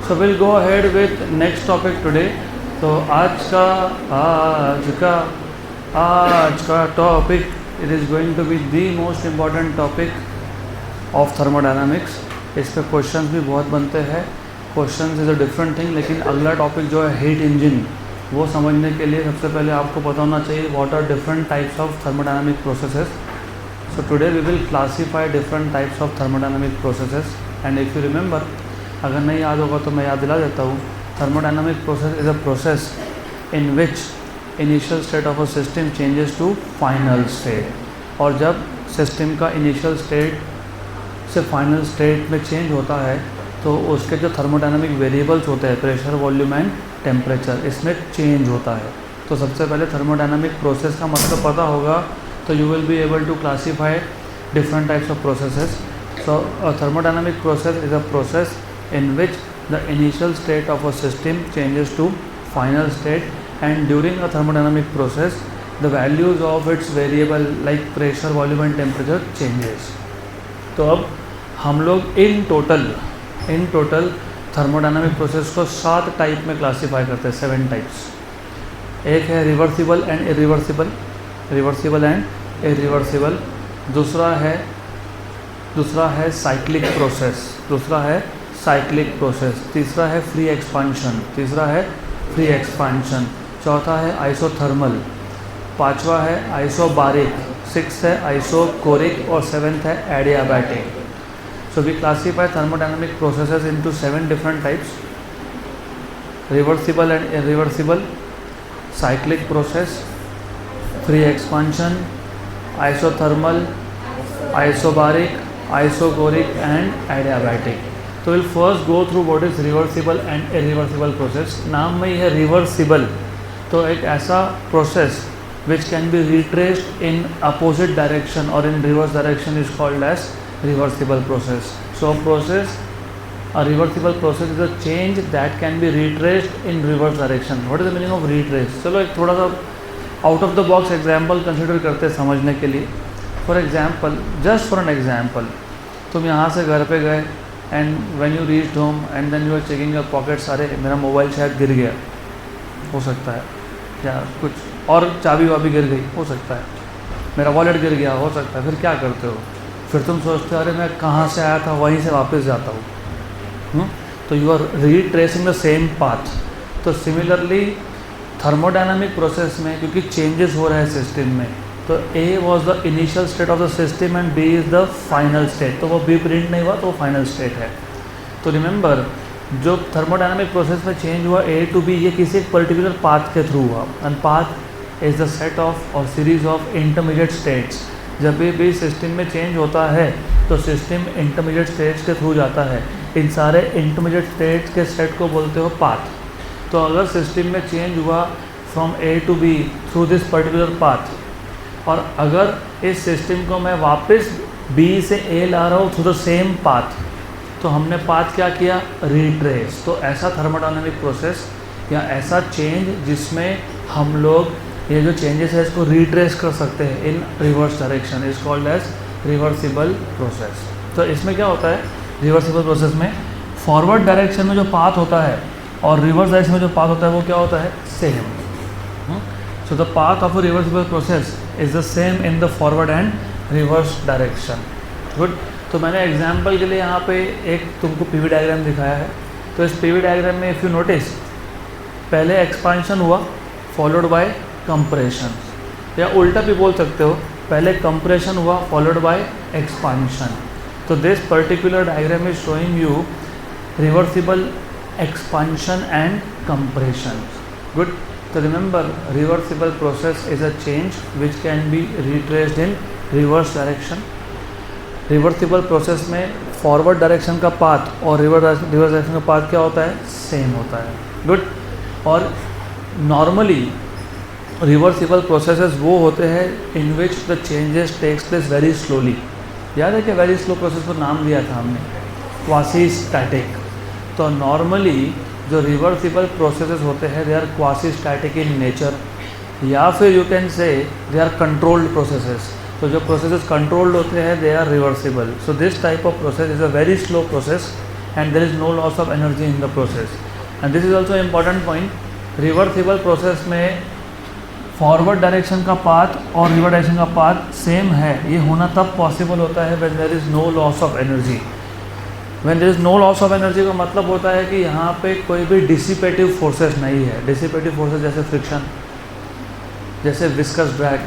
So we'll go ahead with next topic today. तो आज का topic it is going to be the most important topic of thermodynamics. इस पे questions भी बहुत बनते हैं. Questions is a different thing, लेकिन अगला टॉपिक जो है हीट इंजन, वो समझने के लिए सबसे पहले आपको पता होना चाहिए what are different types of thermodynamic processes. So today we will classify different types of thermodynamic processes. And if you remember, अगर नहीं याद होगा तो मैं याद दिला देता हूँ. Thermodynamic process is a process in which initial state of a system changes to final state. और जब सिस्टम का इनिशियल स्टेट से फाइनल स्टेट में चेंज होता है तो उसके जो थर्मोडायनामिक वेरिएबल्स होते हैं, प्रेशर, वॉल्यूम एंड टेम्परेचर, इसमें चेंज होता है. तो सबसे पहले थर्मोडायनामिक प्रोसेस का मतलब पता होगा तो you will be able to classify different types of processes. So a thermodynamic process is a process in which the initial state of a system changes to final state, and during a thermodynamic process the values of its variable like pressure, volume and temperature changes. तो अब हम लोग in total thermodynamic process को 7 type में classify करते हैं, 7 types. एक है रिवर्सिबल एंड इरिवर्सिबल. दूसरा है साइक्लिक प्रोसेस. तीसरा है फ्री एक्सपांशन. चौथा है आइसोथर्मल. पांचवा है आइसोबारिक. 6 है आइसोकोरिक और 7th है adiabatic. So we classify thermodynamic processes into 7 different types: reversible and irreversible, cyclic process, free expansion, isothermal, isobaric, isochoric and adiabatic. तो will first go through what is reversible and irreversible process. नाम में ही है reversible, तो एक ऐसा process which can be retraced in opposite direction और in reverse direction is called as reversible process. So a reversible process is a change that can be retraced in reverse direction. What is the meaning of retrace? चलो एक थोड़ा सा out of the box example consider करते हैं समझने के लिए. Just for an example, तुम यहाँ से घर पे गए and when you reached home and then you are checking your pockets. अरे मेरा मोबाइल शायद गिर गया, हो सकता है, या कुछ और चाबी वाबी गिर गई, हो सकता है, मेरा वॉलेट गिर गया, हो सकता है. फिर क्या करते हो? फिर तुम सोचते हो अरे मैं कहाँ से आया था, वहीं से वापस जाता हूँ. तो you are retracing the same path. तो सिमिलरली थर्मोडायनामिक प्रोसेस में क्योंकि चेंजेस हो रहे हैं सिस्टम में, तो A was the initial state of the system and B is the final state. तो वो B प्रिंट नहीं हुआ तो वो फाइनल स्टेट है. तो रिमेंबर, जो थर्मोडायनामिक प्रोसेस में चेंज हुआ A टू B, ये किसी एक पर्टिकुलर पाथ के थ्रू हुआ. And path is the set of और सीरीज ऑफ इंटरमीडिएट स्टेट्स. जब भी सिस्टम में चेंज होता है तो सिस्टम इंटरमीडिएट स्टेट्स के थ्रू जाता है. इन सारे इंटरमीडिएट स्टेट्स के सेट को बोलते हो पाथ. तो अगर सिस्टम में चेंज हुआ from A to B through this particular path, और अगर इस सिस्टम को मैं वापस B से A ला रहा हूँ थ्रू द सेम पाथ, तो हमने पाथ क्या किया? रिट्रेस. तो ऐसा थर्मोडायनामिक प्रोसेस या ऐसा चेंज जिसमें हम लोग ये जो चेंजेस है इसको रिट्रेस कर सकते हैं in reverse direction is called as reversible process. तो इसमें क्या होता है? रिवर्सिबल प्रोसेस में फॉरवर्ड डायरेक्शन में जो पाथ होता है और रिवर्स डायरेक्शन में जो पाथ होता है वो क्या होता है? Same. So the path of a reversible process is the same in the forward and reverse direction. Good. तो मैंने एग्जाम्पल के लिए यहाँ पे एक तुमको पीवी डायग्राम दिखाया है. तो इस पीवी डायग्राम में इफ़ यू नोटिस, पहले एक्सपांशन हुआ फॉलोड बाय कंप्रेशन, या उल्टा भी बोल सकते हो, पहले कंप्रेशन हुआ फॉलोड बाय एक्सपांशन. तो this particular diagram is showing you reversible expansion and compression. Good. तो remember, reversible process is a change which can be retraced in reverse direction. Reversible process में फॉरवर्ड डायरेक्शन का path और reverse direction का path क्या होता है? Same होता है. गुड. और नॉर्मली रिवर्सिबल प्रोसेसेस वो होते हैं in which the changes takes place very slowly. याद है कि वेरी स्लो प्रोसेस को नाम दिया था हमने, क्वासी स्टैटिक. तो नॉर्मली जो रिवर्सिबल प्रोसेसेस होते हैं they are quasi static in nature, या फिर you can say they are controlled processes. तो जो प्रोसेसेस कंट्रोल्ड होते हैं they are reversible. So this type of process is a very slow process and there is no loss of energy in the process. And this is also important point. Reversible process में forward direction का path और reverse direction का path same है. ये होना तब possible होता है when there is no loss of energy. When there is no loss of energy का मतलब होता है कि यहाँ पे कोई भी डिसिपेटिव फोर्सेस नहीं है. डिसिपेटिव फोर्सेस जैसे फ्रिक्शन, जैसे विस्कस ड्रैग.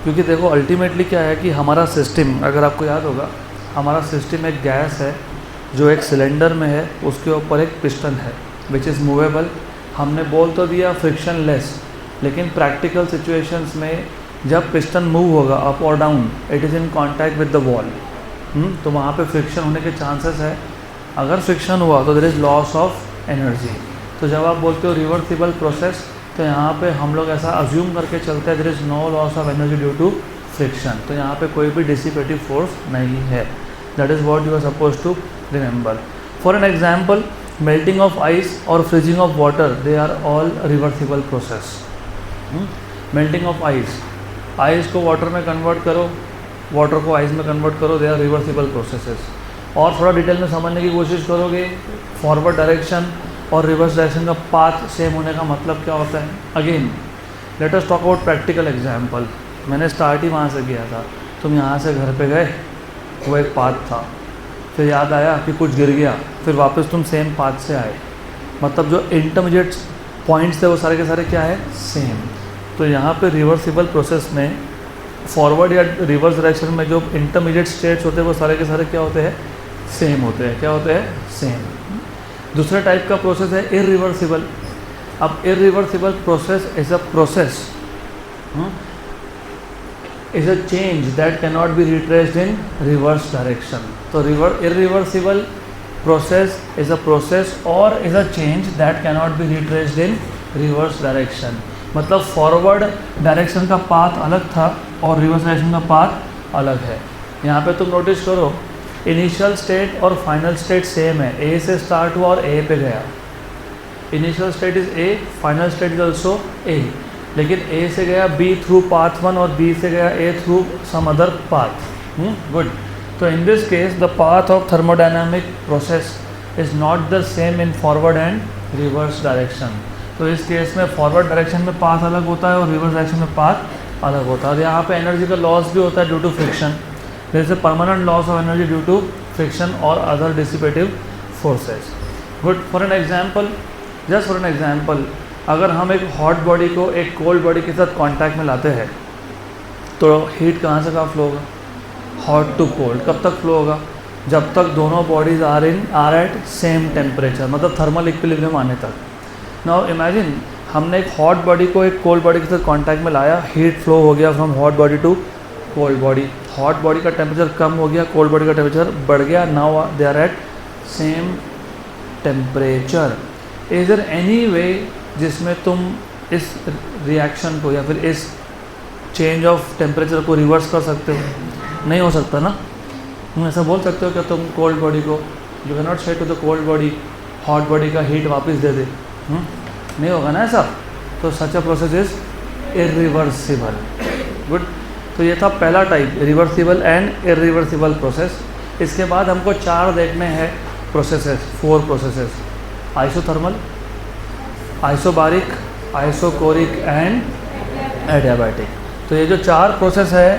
क्योंकि देखो अल्टीमेटली क्या है कि हमारा सिस्टम, अगर आपको याद होगा, हमारा सिस्टम एक गैस है जो एक सिलेंडर में है, उसके ऊपर एक पिस्टन है विच इज़ मूवेबल. हमने बोल तो दिया फ्रिक्शन लेस, लेकिन प्रैक्टिकल सिचुएशंस में जब पिस्टन मूव होगा अप और down, it is in contact with the wall, तो वहाँ पे फ्रिक्शन होने के चांसेस है. अगर फ्रिक्शन हुआ तो there is loss of energy. तो जब आप बोलते हो रिवर्सिबल प्रोसेस, तो यहाँ पे हम लोग ऐसा अज्यूम करके चलते हैं there is no loss of energy due to friction. तो यहाँ पे कोई भी डिसिपेटिव फोर्स नहीं है. That is what you are suppose to remember. For an example, melting of ice और freezing of water, they are all reversible process. Melting of ice, ice को water में कन्वर्ट करो, वाटर को ice में convert करो, they are reversible processes. और थोड़ा detail में समझने की कोशिश करोगे, फॉरवर्ड डायरेक्शन और रिवर्स डायरेक्शन का पाथ सेम होने का मतलब क्या होता है. Again let us talk about practical example. मैंने स्टार्ट ही वहाँ से किया था. तुम यहाँ से घर पे गए, वो एक पाथ था, फिर याद आया कि कुछ गिर गया, फिर वापस तुम सेम पाथ से आए. मतलब जो इंटरमीडिएट पॉइंट्स थे वो सारे के सारे क्या है, सेम. तो यहाँ पे रिवर्सिबल प्रोसेस में फॉरवर्ड या रिवर्स डायरेक्शन में जो इंटरमीडिएट स्टेट्स होते हैं वो सारे के सारे क्या होते हैं, सेम होते हैं. क्या होते हैं, सेम. दूसरे टाइप का प्रोसेस है इरिवर्सिबल. अब irreversible process is a process, is a change that cannot be retraced in reverse direction. So irreversible process is a process or is a change that cannot be retraced in reverse direction. मतलब forward direction का path अलग था और reverse direction का path अलग है. यहाँ पे तुम नोटिस करो, इनिशियल स्टेट और फाइनल स्टेट सेम है. ए से स्टार्ट हुआ और ए पे गया. Initial state is a, final state is also a. लेकिन ए से गया बी थ्रू पाथ 1 और बी से गया A through some other path. Good. तो in this case the path of thermodynamic process is not the same in forward and reverse direction. तो इस case में फॉरवर्ड डायरेक्शन में पाथ अलग होता है और रिवर्स डायरेक्शन में पाथ अलग होता है. यहाँ पे एनर्जी का लॉस भी होता है due to friction. There is a permanent loss of energy due to friction और other dissipative forces. Good. For an example, just for an example, अगर हम एक हॉट बॉडी को एक कोल्ड बॉडी के साथ कांटेक्ट में लाते हैं तो हीट कहाँ से कहाँ फ्लो होगा, हॉट टू कोल्ड. कब तक फ्लो होगा, जब तक दोनों bodies are at same temperature, मतलब थर्मल इक्विलिब्रियम आने तक. नाउ इमेजिन हमने एक हॉट बॉडी को एक कोल्ड बॉडी के साथ कांटेक्ट में लाया, हीट फ्लो हो गया from hot body to cold body. Hot body का टेम्परेचर कम हो गया, कोल्ड बॉडी का टेम्परेचर बढ़ गया. Now they are at same temperature. Is there any way जिसमें तुम इस रिएक्शन को या फिर इस चेंज ऑफ टेम्परेचर को रिवर्स कर सकते हो? नहीं हो सकता ना. तुम ऐसा बोल सकते हो कि तुम कोल्ड बॉडी को, you can not say to the cold body hot body का हीट वापस दे दे. नहीं होगा ना ऐसा. तो such a process is irreversible. Good. तो ये था पहला type, reversible and irreversible process. इसके बाद हमको 4 देखने हैं processes, 4 processes. Isothermal, isobaric, isochoric and adiabatic. तो ये जो 4 प्रोसेस है,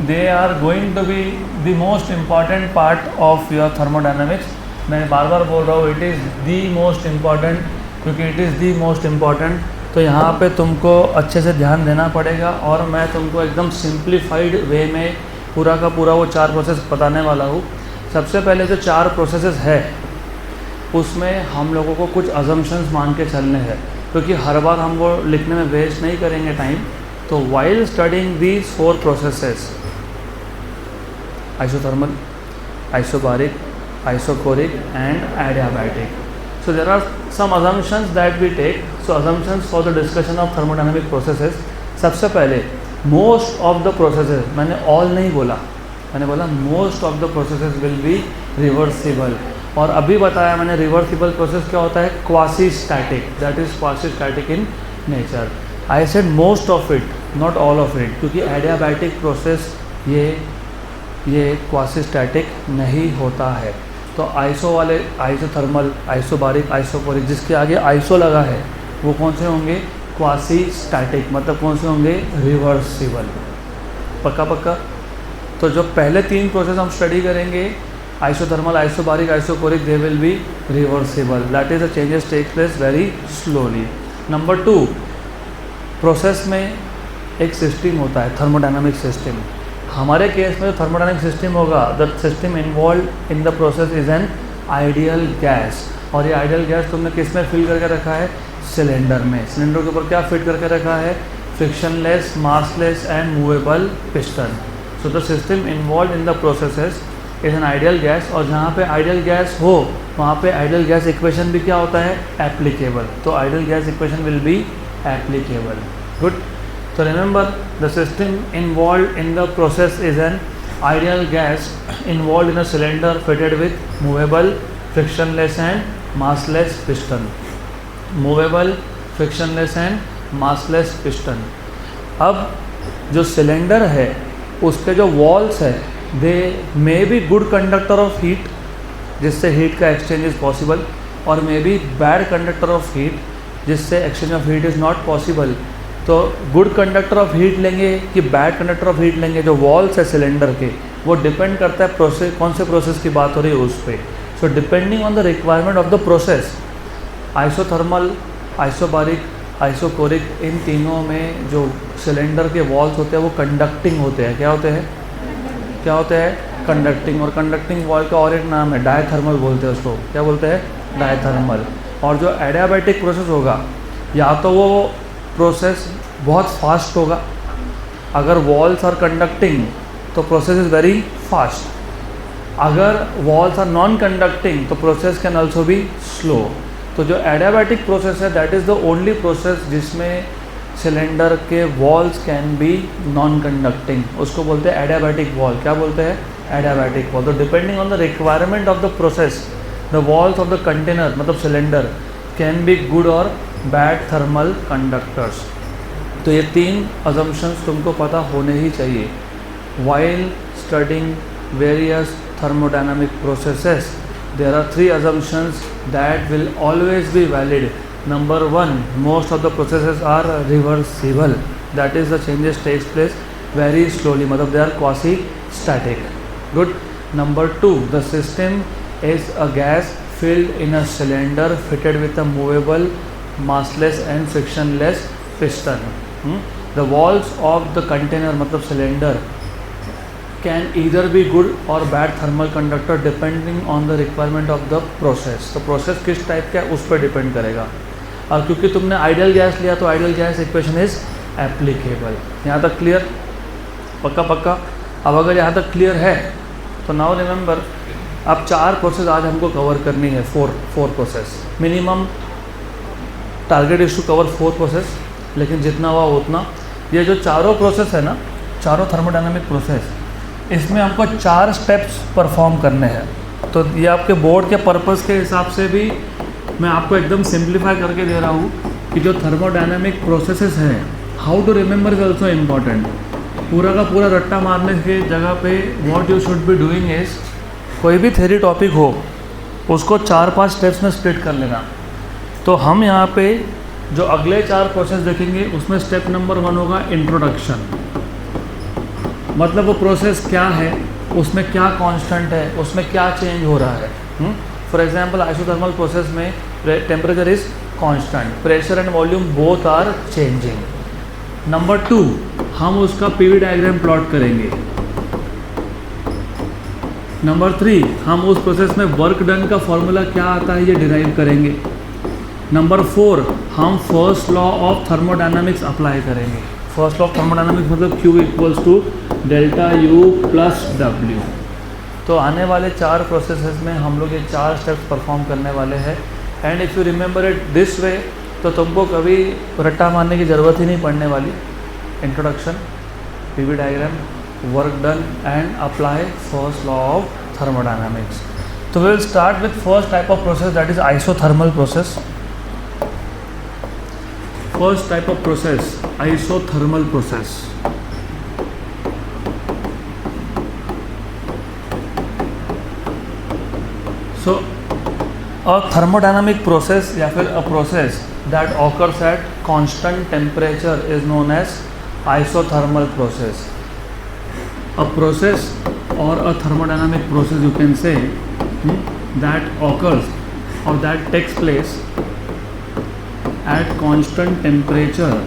they are going to be the most important part of your thermodynamics. मैं बार बार बोल रहा हूँ, it is the most important, क्योंकि it is the most important. तो यहाँ पे तुमको अच्छे से ध्यान देना पड़ेगा और मैं तुमको एकदम सिंप्लीफाइड वे में पूरा का पूरा वो 4 प्रोसेस बताने वाला हूँ. सबसे पहले जो 4 प्रोसेसेस है उसमें हम लोगों को कुछ अजम्पशंस मान के चलने हैं, क्योंकि हर बार हम वो लिखने में वेस्ट नहीं करेंगे टाइम. तो while studying these 4 processes, isothermal, isobaric, isochoric and adiabatic, so there are some assumptions that we take. So assumptions for the discussion of thermodynamic processes. सबसे पहले most of the processes, मैंने all नहीं बोला, मैंने बोला most of the processes will be reversible. और अभी बताया मैंने रिवर्सिबल प्रोसेस क्या होता है, quasi static, that is quasi static in nature. I said most of it, not all of it, क्योंकि एडियाबैटिक प्रोसेस ये क्वासी स्टैटिक नहीं होता है. तो तो आइसो वाले आइसोथर्मल, आइसोबारिक, आइसोकोरिक, जिसके आगे आइसो लगा है वो कौन से होंगे? क्वासी स्टैटिक, मतलब कौन से होंगे? रिवर्सिबल। पक्का पक्का। तो जो पहले 3 प्रोसेस हम स्टडी करेंगे, isothermal, isobaric, isochoric, they will be reversible, that is the changes take place very slowly. Number 2, process में एक सिस्टम होता है, थर्मोडायनामिक सिस्टम। हमारे केस में जो थर्मोडायनामिक सिस्टम होगा, the system involve in the process is an ideal gas. और ये आइडियल गैस तुमने किस में फिल करके रखा है? सिलेंडर में। सिलेंडर के ऊपर क्या फिट करके रखा है? Frictionless, massless and movable piston. So the system involve in the processes is an ideal gas. और जहाँ पे आइडियल गैस हो वहाँ पे आइडियल गैस इक्वेशन भी क्या होता है? एप्लीकेबल। तो ideal gas equation will be applicable. Good. So remember, the system involved in the process is an ideal gas involved in a cylinder fitted with movable, frictionless and massless piston. Movable, frictionless and massless piston. अब जो cylinder है उसके जो walls है, they may be good conductor of heat, जिससे heat का exchange is possible, और may be bad conductor of heat, जिससे exchange of heat is not possible. तो गुड कंडक्टर ऑफ हीट लेंगे कि बैड कंडक्टर ऑफ हीट लेंगे, जो walls है सिलेंडर के, वो डिपेंड करता है प्रोसेस, कौन से प्रोसेस की बात हो रही है उस पर। So depending on the requirement of the process, isothermal, isobaric, isochoric, इन तीनों में जो सिलेंडर के वॉल्स होते हैं वो कंडक्टिंग होते हैं। क्या होते हैं? क्या होते हैं? कंडक्टिंग। और कंडक्टिंग वॉल का और एक नाम है, डायथर्मल बोलते हैं उसको। क्या बोलते हैं? डायथर्मल। और जो एडियाबैटिक प्रोसेस होगा, या तो वो प्रोसेस बहुत फास्ट होगा, अगर वॉल्स आर कंडक्टिंग तो प्रोसेस इज़ वेरी फास्ट। अगर वॉल्स आर नॉन कंडक्टिंग तो process can also be slow. तो जो एडियाबैटिक प्रोसेस है, that is the only process जिसमें सिलेंडर के walls can be non conducting, उसको बोलते हैं एडियाबैटिक वॉल। क्या बोलते हैं? Adiabatic wall. तो depending on the requirement of the process, the walls of the container, मतलब सिलेंडर, कैन बी गुड और बैड थर्मल कंडक्टर्स। तो ये 3 अजम्पशंस तुमको पता होने ही चाहिए while studying various thermodynamic processes. There are 3 assumptions that will always be valid. Number 1, most of the processes are reversible, that is the changes takes place very slowly, matlab they are quasi static. Good. Number 2, the system is a gas filled in a cylinder fitted with a movable, massless and frictionless piston. The walls of the container, matlab cylinder, can either be good or bad thermal conductor depending on the requirement of the process. तो process किस type का है उस पर depend करेगा। और क्योंकि तुमने आइडियल गैस लिया तो ideal gas equation is applicable. यहाँ तक क्लियर? पक्का पक्का। अब अगर यहाँ तक क्लियर है तो नाउ रिमेंबर, अब 4 प्रोसेस आज हमको कवर करनी है। 4 process minimum, target is to cover 4 process, लेकिन जितना हुआ उतना। ये जो चारों प्रोसेस है ना, चारों थर्मोडायनामिक प्रोसेस, इसमें हमको 4 स्टेप्स परफॉर्म करने हैं। तो ये आपके बोर्ड के पर्पस के हिसाब से भी मैं आपको एकदम सिंप्लीफाई करके दे रहा हूँ कि जो थर्मोडायनामिक प्रोसेसेस हैं, how to remember is also important. पूरा का पूरा रट्टा मारने की जगह पे what you should be doing is, कोई भी थ्योरी टॉपिक हो उसको 4-5 स्टेप्स में स्प्लिट कर लेना। तो हम यहाँ पे जो अगले 4 प्रोसेस देखेंगे उसमें स्टेप नंबर 1 होगा इंट्रोडक्शन, मतलब वो प्रोसेस क्या है, उसमें क्या कांस्टेंट है, उसमें क्या चेंज हो रहा है। फॉर एग्जांपल आइसोथर्मल प्रोसेस में temperature is constant, pressure and volume both are changing. Number 2, हम उसका पीवी डायग्राम प्लॉट करेंगे। नंबर 3, हम उस प्रोसेस में वर्क डन का फॉर्मूला क्या आता है ये डिराइव करेंगे। नंबर 4, हम first law of thermodynamics apply करेंगे। फर्स्ट लॉ ऑफ थर्मोडायनामिक्स मतलब Q equals to delta U plus W। तो आने वाले 4 प्रोसेसेस में हम लोग ये 4 स्टेप्स परफॉर्म करने वाले हैं। And if you remember it this way, तो तुमको कभी रट्टा मारने की ज़रूरत ही नहीं पड़ने वाली। Introduction, PV diagram, work done and apply first law of thermodynamics. तो we will start with first type of process, that is isothermal process. First type of process, isothermal process. So a thermodynamic process या फिर a process that occurs at constant temperature is known as isothermal process. A process or a thermodynamic process you can say that occurs or that takes place at constant temperature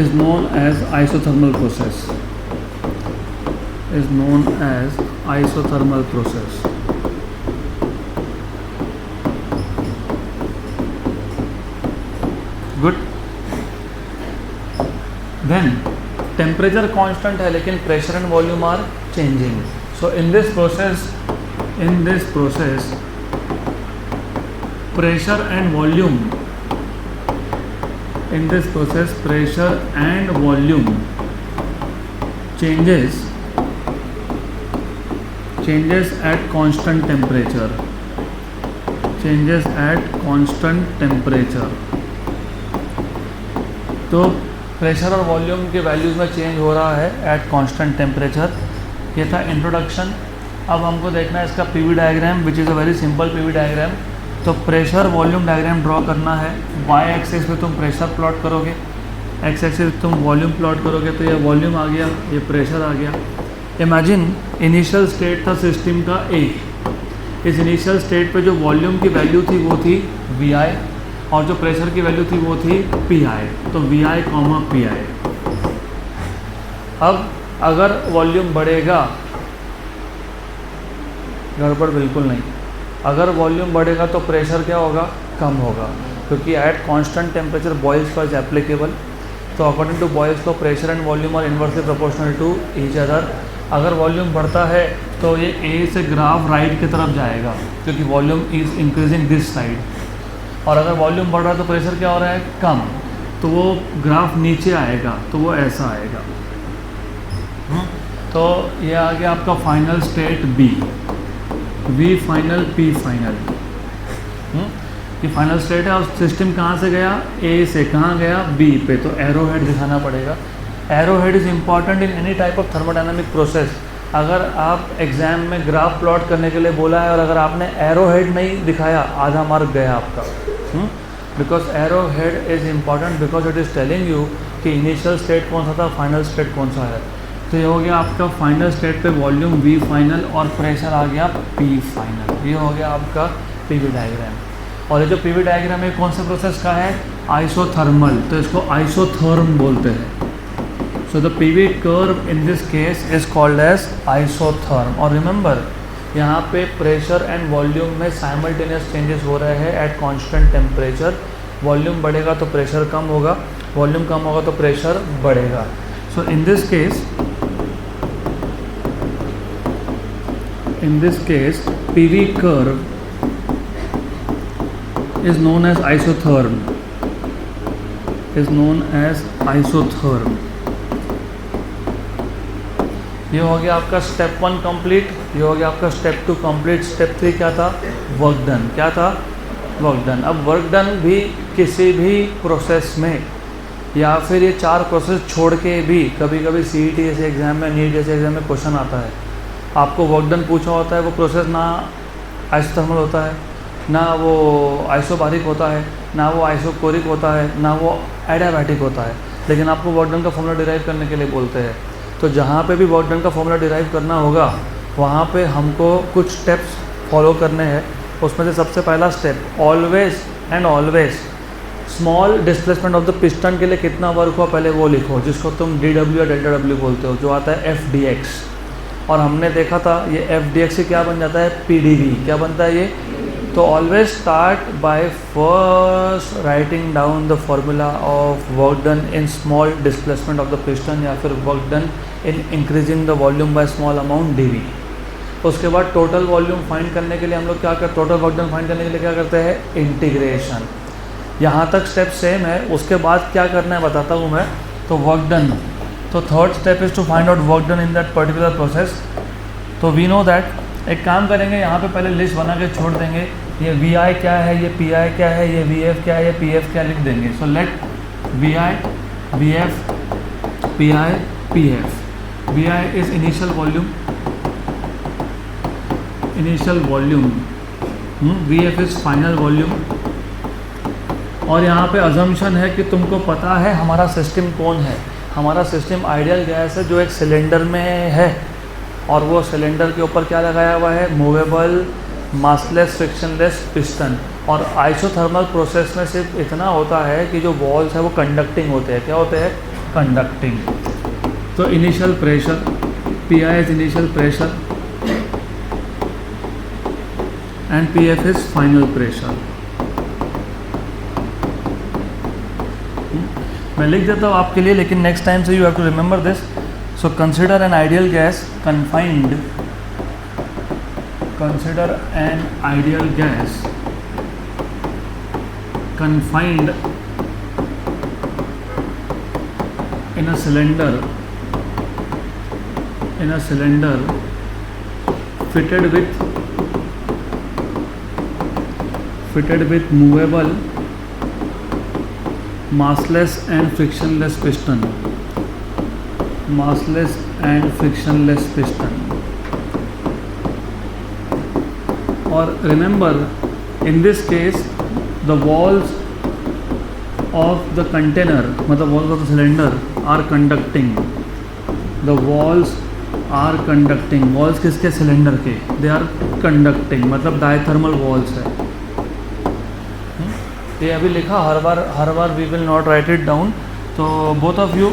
is known as isothermal process. Good. Then temperature constant है लेकिन pressure and volume are changing. So in this process pressure and volume changes at constant temperature. तो pressure और volume के values में change हो रहा है eight constant temperature. ये था इंट्रोडक्शन. अब हमको देखना है इसका PV diagram which is a very simple PV diagram. तो प्रेशर वॉल्यूम डायग्राम ड्रॉ करना है. वाई एक्सिस पे तुम प्रेशर प्लॉट करोगे, एक्स एक्सिस पे तुम वॉल्यूम प्लॉट करोगे. तो ये वॉल्यूम आ गया, ये प्रेशर आ गया. इमेजिन इनिशियल स्टेट था सिस्टम का ए. इस इनिशियल स्टेट पे जो वॉल्यूम की वैल्यू थी वो थी वी आई और जो प्रेशर की वैल्यू थी वो थी पी आई. तो V I comma P I. अब अगर वॉल्यूम बढ़ेगा, गड़बड़ बिल्कुल नहीं, अगर वॉल्यूम बढ़ेगा तो प्रेशर क्या होगा, कम होगा, क्योंकि at constant temperature Boyle's law is applicable. तो according to Boyle's law pressure and volume are inversely proportional to each other. अगर वॉल्यूम बढ़ता है तो ये ए से ग्राफ राइट की तरफ जाएगा क्योंकि volume is increasing this side. और अगर वॉल्यूम बढ़ रहा है तो प्रेशर क्या हो रहा है, कम, तो वो ग्राफ नीचे आएगा, तो वो ऐसा आएगा. तो ये आ गया आपका final state B. V final P final. ये फाइनल स्टेट है और सिस्टम कहाँ से गया, ए से कहाँ गया, बी पे. तो एरो हेड दिखाना पड़ेगा. Arrow head is important in any type of thermodynamic process. अगर आप एग्ज़ाम में ग्राफ प्लॉट करने के लिए बोला है और अगर आपने एरो हेड नहीं दिखाया, आधा मार्क गया आपका. Because arrow head is important because it is telling you कि इनिशियल स्टेट कौन सा था, फाइनल स्टेट कौन सा है. तो ये हो गया आपका फाइनल स्टेट पे वॉल्यूम वी फाइनल और प्रेशर आ गया पी फाइनल. ये हो गया आपका पीवी डायग्राम. और ये जो पीवी डायग्राम है कौन से प्रोसेस का है, आइसोथर्मल. तो इसको आइसोथर्म बोलते हैं. So the PV curve in this case is called as isotherm. और remember यहाँ पे प्रेशर एंड वॉल्यूम में साइमल्टेनियस चेंजेस हो रहे हैं एट कांस्टेंट टेम्परेचर. वॉल्यूम बढ़ेगा तो प्रेशर कम होगा, वॉल्यूम कम होगा तो प्रेशर बढ़ेगा. So in this case PV curve is known as isotherm. ये हो गया आपका स्टेप 1 कंप्लीट. ये हो गया आपका स्टेप 2 कंप्लीट. स्टेप 3 क्या था, वर्क डन. क्या था, वर्क डन. अब वर्क डन भी किसी भी प्रोसेस में या फिर ये 4 प्रोसेस छोड़ के भी कभी कभी CET जैसे एग्ज़ाम में, नीट जैसे एग्ज़ाम में क्वेश्चन आता है, आपको वर्क डन पूछा होता है. वो प्रोसेस ना आइसोथर्मल होता है, ना वो आइसोबारिक होता है, ना वो आइसोकोरिक होता है, ना वो एडियाबैटिक होता है, लेकिन आपको वर्क डन का फॉर्मूला डिराइव करने के लिए बोलते हैं. तो जहाँ पे भी वर्क डन का फॉर्मूला डिराइव करना होगा वहाँ पे हमको कुछ स्टेप्स फॉलो करने हैं. उसमें से सबसे पहला step, always small displacement of the piston के लिए कितना वर्क हुआ पहले वो लिखो, जिसको तुम DW या डेल्टा W बोलते हो, जो आता है FDX. और हमने देखा था ये FDX से क्या बन जाता है, PdV. क्या बनता है ये, तो always start by first writing down the formula of work done in small displacement of the piston या फिर work done in increasing the volume by small amount dV. उसके बाद टोटल वॉल्यूम फाइंड करने के लिए हम लोग क्या करते, टोटल वर्क डन फाइंड करने के लिए क्या करते हैं, इंटीग्रेशन. यहाँ तक स्टेप सेम है. उसके बाद क्या करना है बताता हूँ मैं. तो वर्क डन, तो third step is to find out work done in that particular process. तो वी नो दैट एक काम करेंगे, यहाँ पे पहले लिस्ट बना के छोड़ देंगे. ये VI क्या है, ये PI क्या है, ये VF क्या है, ये PF क्या लिख देंगे. So let VI, VF, PI, PF. V I is initial volume, V F is final volume. और यहाँ पे अजम्पशन है कि तुमको पता है हमारा सिस्टम कौन है। हमारा सिस्टम आइडियल गैस है जो एक सिलेंडर में है, और वो सिलेंडर के ऊपर क्या लगाया हुआ है, मूवेबल मासलेस फ्रिक्शनलेस पिस्टन। और आइसोथर्मल प्रोसेस में सिर्फ इतना होता है कि जो वॉल्स है वो कंडक्टिंग होते हैं। क्या होते हैं? कंडक्टिंग। तो initial pressure, P I is initial pressure and P F is final pressure. मैं लिख देता हूँ आपके लिए, लेकिन नेक्स्ट टाइम से you have to remember this. So consider an ideal gas confined, consider an ideal gas confined in a cylinder fitted with movable massless and frictionless piston, or remember in this case the walls of the container, मतलब walls of the cylinder are conducting, the walls are conducting, walls किसके? Cylinder के, they are conducting, मतलब डायथर्मल walls है। ये अभी लिखा हर बार we will not write it down। तो both of you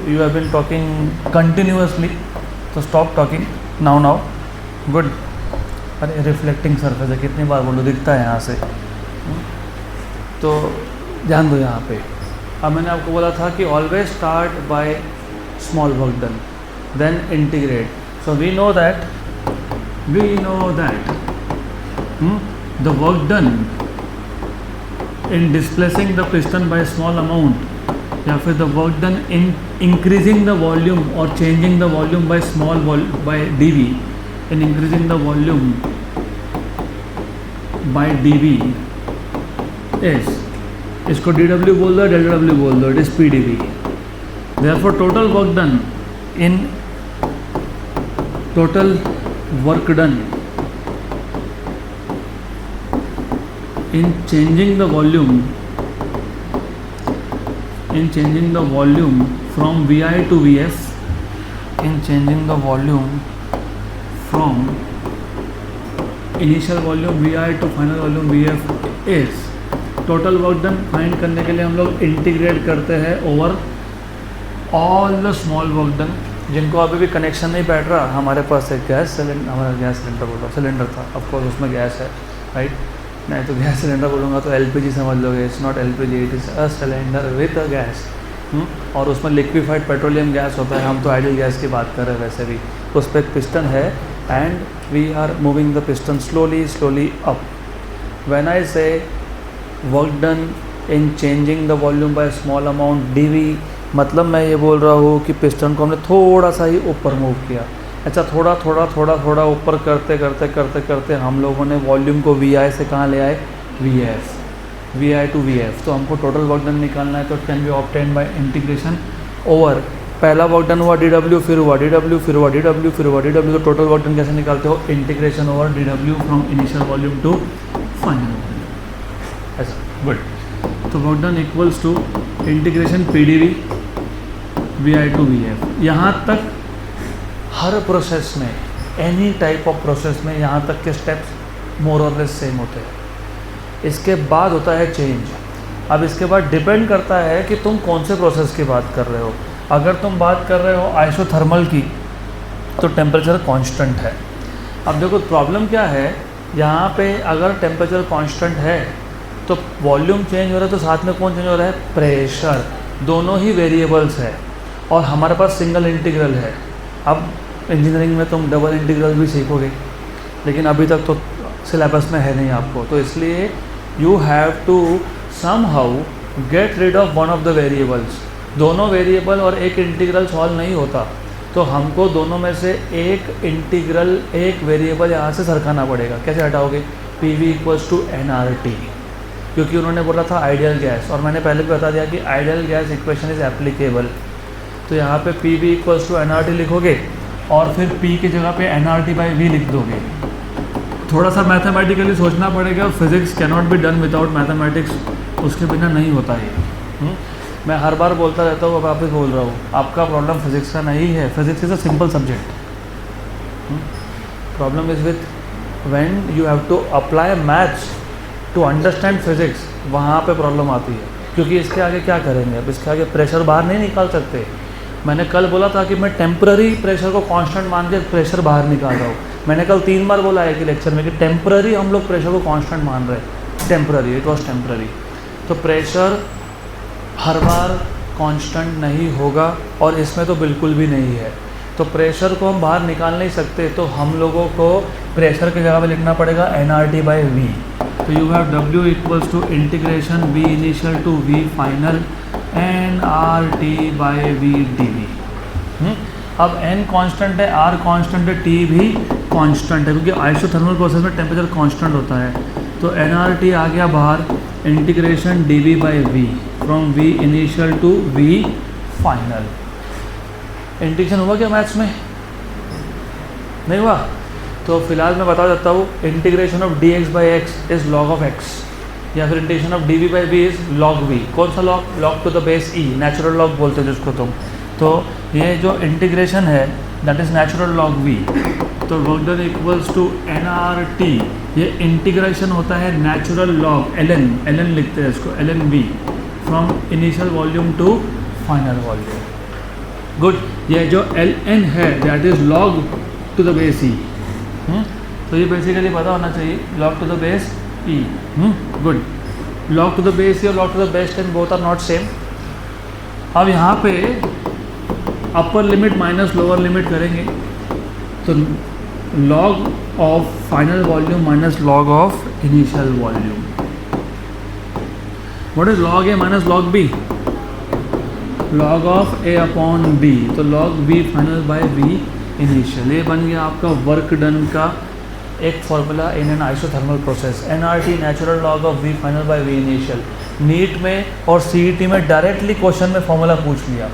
you have been talking continuously, so stop talking now good। अरे reflecting surface है, कितनी बार बोलो, दिखता है यहाँ से। तो ध्यान दो यहाँ पे। अब मैंने आपको बोला था कि always start by small work done then integrate. So we know that the work done in displacing the piston by small amount, या फिर the work done in increasing the volume और changing the volume by by dV, in increasing the volume by dV is, इसको dW बोल दो, ΔW बोल दो, it is PdV। therefore total work done in changing the volume from VI to VF, from initial volume VI to final volume VF is, total work done find करने के लिए हम लोग इंटीग्रेट करते हैं over all the small work done, जिनको अभी भी कनेक्शन नहीं बैठ रहा। हमारे पास एक हमारा गैस सिलेंडर था, ऑफकोर्स उसमें गैस है, राइट? नहीं तो गैस सिलेंडर बोलूँगा तो LPG समझ लोगे। It's not LPG, it is a cylinder with a gas, और उसमें लिक्विफाइड पेट्रोलियम गैस होता है। हम तो आइडियल गैस की बात कर रहे हैं वैसे भी। उस पर एक पिस्टन है and we are moving the piston slowly up. When I say work done in changing the volume by small amount dV, मतलब मैं ये बोल रहा हूँ कि पिस्टन को हमने थोड़ा सा ही ऊपर मूव किया। अच्छा, थोड़ा ऊपर करते हम लोगों ने वॉल्यूम को VI से कहाँ ले आए? VI to VF। तो हमको टोटल वर्क डन निकालना है, तो can be obtain bye integration over, पहला वर्क डन हुआ DW, फिर हुआ DW, फिर हुआ DW, फिर हुआ DW। तो टोटल वर्क डन कैसे निकालते हो? Integration over DW from initial volume to final volume, ऐसा। गुड। तो work done equals to integration PdV VI to VF। यहाँ तक हर प्रोसेस में, एनी टाइप ऑफ प्रोसेस में यहाँ तक के स्टेप्स मोर और लेस सेम होते हैं। इसके बाद होता है चेंज। अब इसके बाद डिपेंड करता है कि तुम कौन से प्रोसेस की बात कर रहे हो। अगर तुम बात कर रहे हो आइसोथर्मल की, तो टेम्परेचर कांस्टेंट है। अब देखो प्रॉब्लम क्या है, यहाँ पे अगर टेम्परेचर कांस्टेंट है तो वॉल्यूम चेंज हो रहा है, तो साथ में कौन चेंज हो रहा है? प्रेशर। दोनों ही वेरिएबल्स है और हमारे पास सिंगल इंटीग्रल है। अब इंजीनियरिंग में तुम डबल इंटीग्रल भी सीखोगे, लेकिन अभी तक तो सिलेबस में है नहीं आपको, तो इसलिए you have to somehow get rid of one of the variables. दोनों वेरिएबल और एक इंटीग्रल सॉल्व नहीं होता, तो हमको दोनों में से एक इंटीग्रल, एक वेरिएबल यहाँ से सरकाना पड़ेगा। कैसे हटाओगे? PV इक्वल्स टू nRT, क्योंकि उन्होंने बोला था आइडियल गैस, और मैंने पहले भी बता दिया कि ideal gas equation is applicable. तो यहाँ पे P V equals to N R T लिखोगे और फिर पी की जगह पे N R T by V लिख दोगे। थोड़ा सा मैथमेटिकली सोचना पड़ेगा, physics can not be done without mathematics, उसके बिना नहीं होता ये। मैं हर बार बोलता रहता हूँ, अब वापस बोल रहा हूँ, आपका प्रॉब्लम फिजिक्स का नहीं है, physics is a simple subject. Problem is with when you have to apply maths to understand physics, वहाँ पे प्रॉब्लम आती है। क्योंकि इसके आगे क्या करेंगे, अब इसके आगे प्रेशर बाहर नहीं निकाल सकते। मैंने कल बोला था कि मैं टेम्पररी प्रेशर को कांस्टेंट मान के प्रेशर बाहर निकाल रहा हूँ। मैंने कल 3 बार बोला है कि लेक्चर में कि टेम्पररी हम लोग प्रेशर को कांस्टेंट मान रहे हैं, टेम्पररी, इट वाज टेम्पररी। तो प्रेशर हर बार कांस्टेंट नहीं होगा और इसमें तो बिल्कुल भी नहीं है। तो प्रेशर को हम बाहर निकाल नहीं सकते, तो हम लोगों को प्रेशर की जगह पे लिखना पड़ेगा N R T by V. तो you have W equals to integration V initial to V final N R T by V D V. अब n कांस्टेंट है, r कांस्टेंट है, t भी कांस्टेंट है, क्योंकि आइसोथर्मल प्रोसेस में temperature constant होता है। तो एन आर टी आ गया बाहर, integration D V by V from V initial to V final. Integration हुआ क्या मैथ्स में? नहीं हुआ? तो फिलहाल मैं बता देता हूँ, integration of D X by X is log of X, या फिर integration of D V by V is log V. कौन सा log? Log to the base E, natural log बोलते हैं जिसको तुम। तो ये जो इंटीग्रेशन है that is natural log V. तो work done equals to N R T, ये इंटीग्रेशन होता है natural log L N, L N लिखते हैं इसको, L N V from initial volume to final volume. Good. ये जो एल एन है that is log to the base E. तो ये बेसिकली पता होना चाहिए, log to the base E. Good. Log to the base E और log to the base 10 both are not same. अब यहाँ पे upper limit minus lower limit करेंगे, तो log of final volume minus log of initial volume. What is log A minus log B? Log of A upon B. तो log B final by B initial. ये बन गया आपका work done का एक formula in an isothermal process. NRT natural log of V final by V initial. NEET में और CET में डायरेक्टली क्वेश्चन में फॉर्मूला पूछ लिया।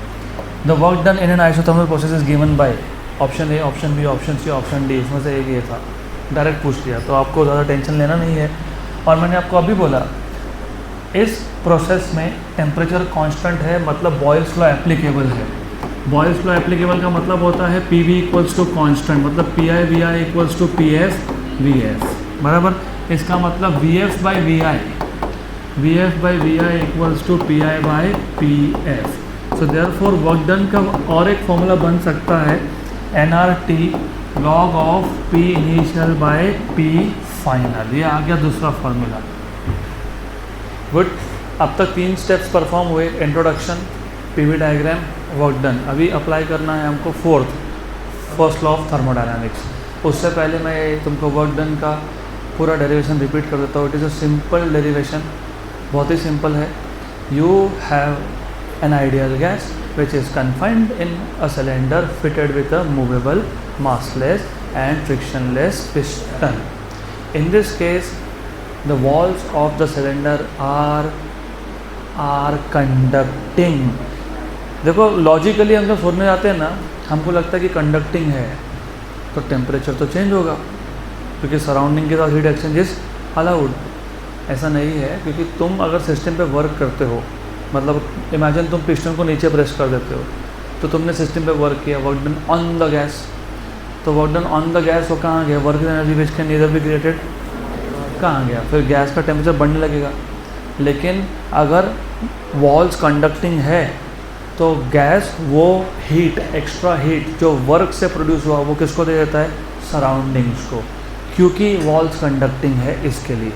The work done in an isothermal process is given by option A, option B, option C, option D, इसमें से एक ये था, डायरेक्ट पूछ लिया। तो आपको ज़्यादा टेंशन लेना नहीं है। और मैंने आपको अभी बोला, इस प्रोसेस में टेम्परेचर कांस्टेंट है, मतलब बॉयल्स लॉ एप्लीकेबल है। बॉयल्स लॉ एप्लीकेबल का मतलब होता है P V equals to constant, मतलब P I V I equals to P F V F, बराबर। इसका मतलब V F by V I, V F by V I equals to P I by P F. So therefore work done का और एक formula बन सकता है N R T log of P initial by P final. ये आ गया दूसरा फॉर्मूला। गुड। अब तक 3 स्टेप्स परफॉर्म हुए, introduction, PV diagram, work done. अभी अप्लाई करना है हमको फर्स्ट लॉ ऑफ थर्मोडायनामिक्स। उससे पहले मैं तुमको वर्क डन का पूरा डेरिवेशन रिपीट कर देता हूँ। It is a simple derivation, बहुत ही सिंपल है। You have an ideal gas which is confined in a cylinder fitted with a movable, massless and frictionless piston. In this case, the walls of the cylinder are conducting. देखो logically हम जब सोचने जाते हैं ना, हमको लगता है कि कंडक्टिंग है तो टेम्परेचर तो चेंज होगा, क्योंकि सराउंडिंग के साथ हीट एक्सचेंज इज अलाउड। ऐसा नहीं है, क्योंकि तुम अगर सिस्टम पे वर्क करते हो, मतलब इमेजिन तुम पिस्टन को नीचे प्रेस कर देते हो, तो तुमने सिस्टम पे वर्क किया, work done on the gas. तो work done on the gas वो कहाँ गया? Work energy which can neither be created, कहाँ गया? फिर गैस का टेम्परेचर बढ़ने लगेगा। लेकिन अगर वॉल्स कंडक्टिंग है तो गैस वो हीट, एक्स्ट्रा हीट जो वर्क से प्रोड्यूस हुआ, वो किसको दे देता है? सराउंडिंग्स को, क्योंकि वॉल्स कंडक्टिंग है इसके लिए।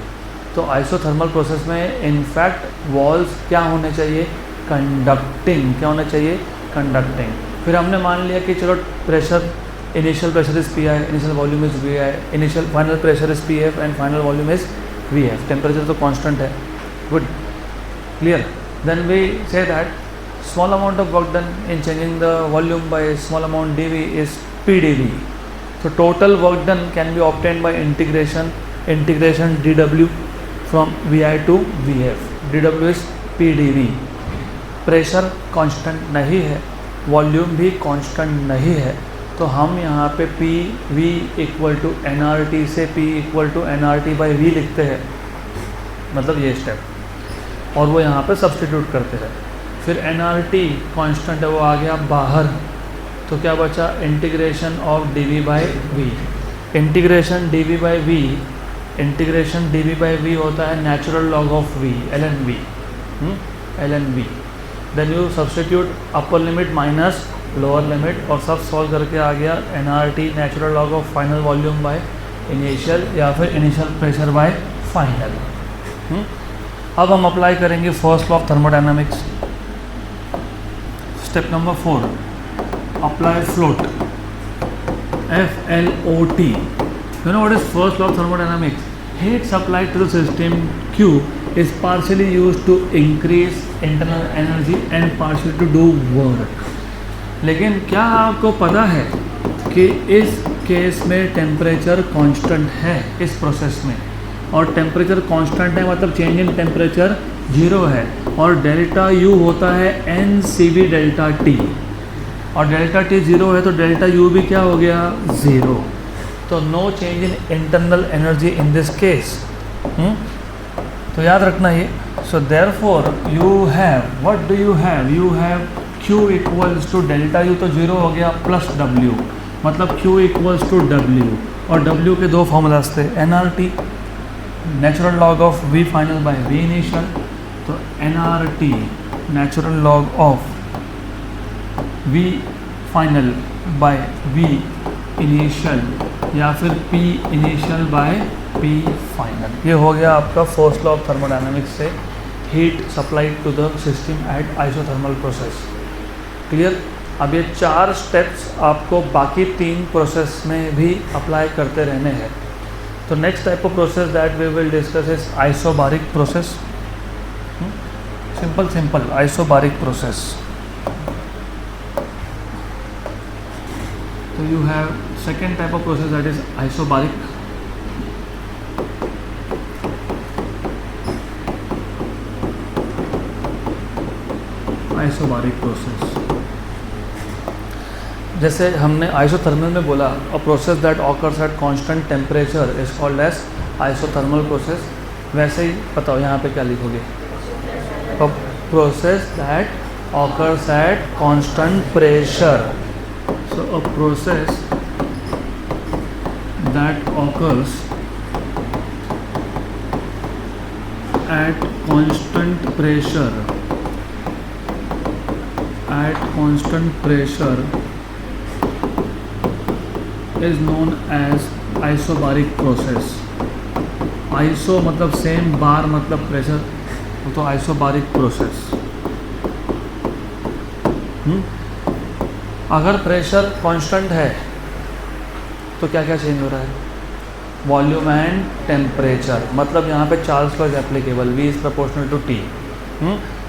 तो आइसोथर्मल प्रोसेस में इनफैक्ट वॉल्स क्या होने चाहिए? कंडक्टिंग। क्या होना चाहिए? कंडक्टिंग। फिर हमने मान लिया कि चलो pressure, initial pressure is P I, initial volume is V I, initial final pressure is P F and final volume is V F. Temperature तो कांस्टेंट है। Good, clear. Then we say that small amount of work done in changing the volume by small amount D V is P D V. So total work done can be obtained by integration dW from Vi to Vf. dW is PdV. Pressure constant नहीं है, volume भी constant नहीं है, तो हम यहाँ पे P V equal to N R T से P equal to N R T by V लिखते हैं, मतलब ये स्टेप, और वो यहाँ पे सब्सटीट्यूट करते हैं। फिर एन आर टी कॉन्स्टेंट है, वो आ गया बाहर, तो क्या बचा, integration of D V by V. Integration D V by V, integration D V by V होता है natural log of V, L N V, L N V. Then you substitute upper limit minus lower limit, और सब solve करके आ गया N R T natural log of final volume by initial, या फिर initial pressure by final. अब हम apply करेंगे first law of thermodynamics. Step number 4, apply float, FLOT। You know what is first law of thermodynamics? Heat supplied to the system Q is partially used to increase internal energy and partially to do work। लेकिन क्या आपको पता है कि इस case में temperature constant है इस प्रोसेस में, और टेम्परेचर कांस्टेंट है मतलब चेंज इन टेम्परेचर 0 है, और डेल्टा U होता है NCV डेल्टा T, और डेल्टा T 0 है तो डेल्टा U भी क्या हो गया, 0। तो no change in internal energy in this case. तो याद रखना ये। So therefore you have, what do you have, you have Q equals to delta U, तो 0 हो गया, प्लस W, मतलब Q इक्वल्स टू W, और W के दो फॉर्मूलाज थे, NRT natural log of V final by V initial, तो NRT natural log of V final by V initial, या फिर P initial by P final. ये हो गया आपका फर्स्ट लॉ ऑफ थर्मोडायनामिक्स से heat supplied to the system at isothermal process. Clear. अब ये 4 स्टेप्स आपको बाकी 3 प्रोसेस में भी अप्लाई करते रहने हैं। तो next type of process that we will discuss is isobaric process. Simple isobaric process. So you have second type of process, that is isobaric। Isobaric process, जैसे हमने आइसोथर्मल में बोला, a process that occurs at constant temperature is called as isothermal process. वैसे ही बताओ यहाँ पे क्या लिखोगे, a process that occurs at constant pressure. So a process that occurs at constant pressure is known as isobaric process। Iso मतलब same, बार मतलब pressure, तो आइसोबारिक प्रोसेस। अगर प्रेशर कांस्टेंट है तो क्या क्या चेंज हो रहा है, वॉल्यूम एंड टेम्परेचर, मतलब यहाँ पे Charles law is applicable, V is proportional to T।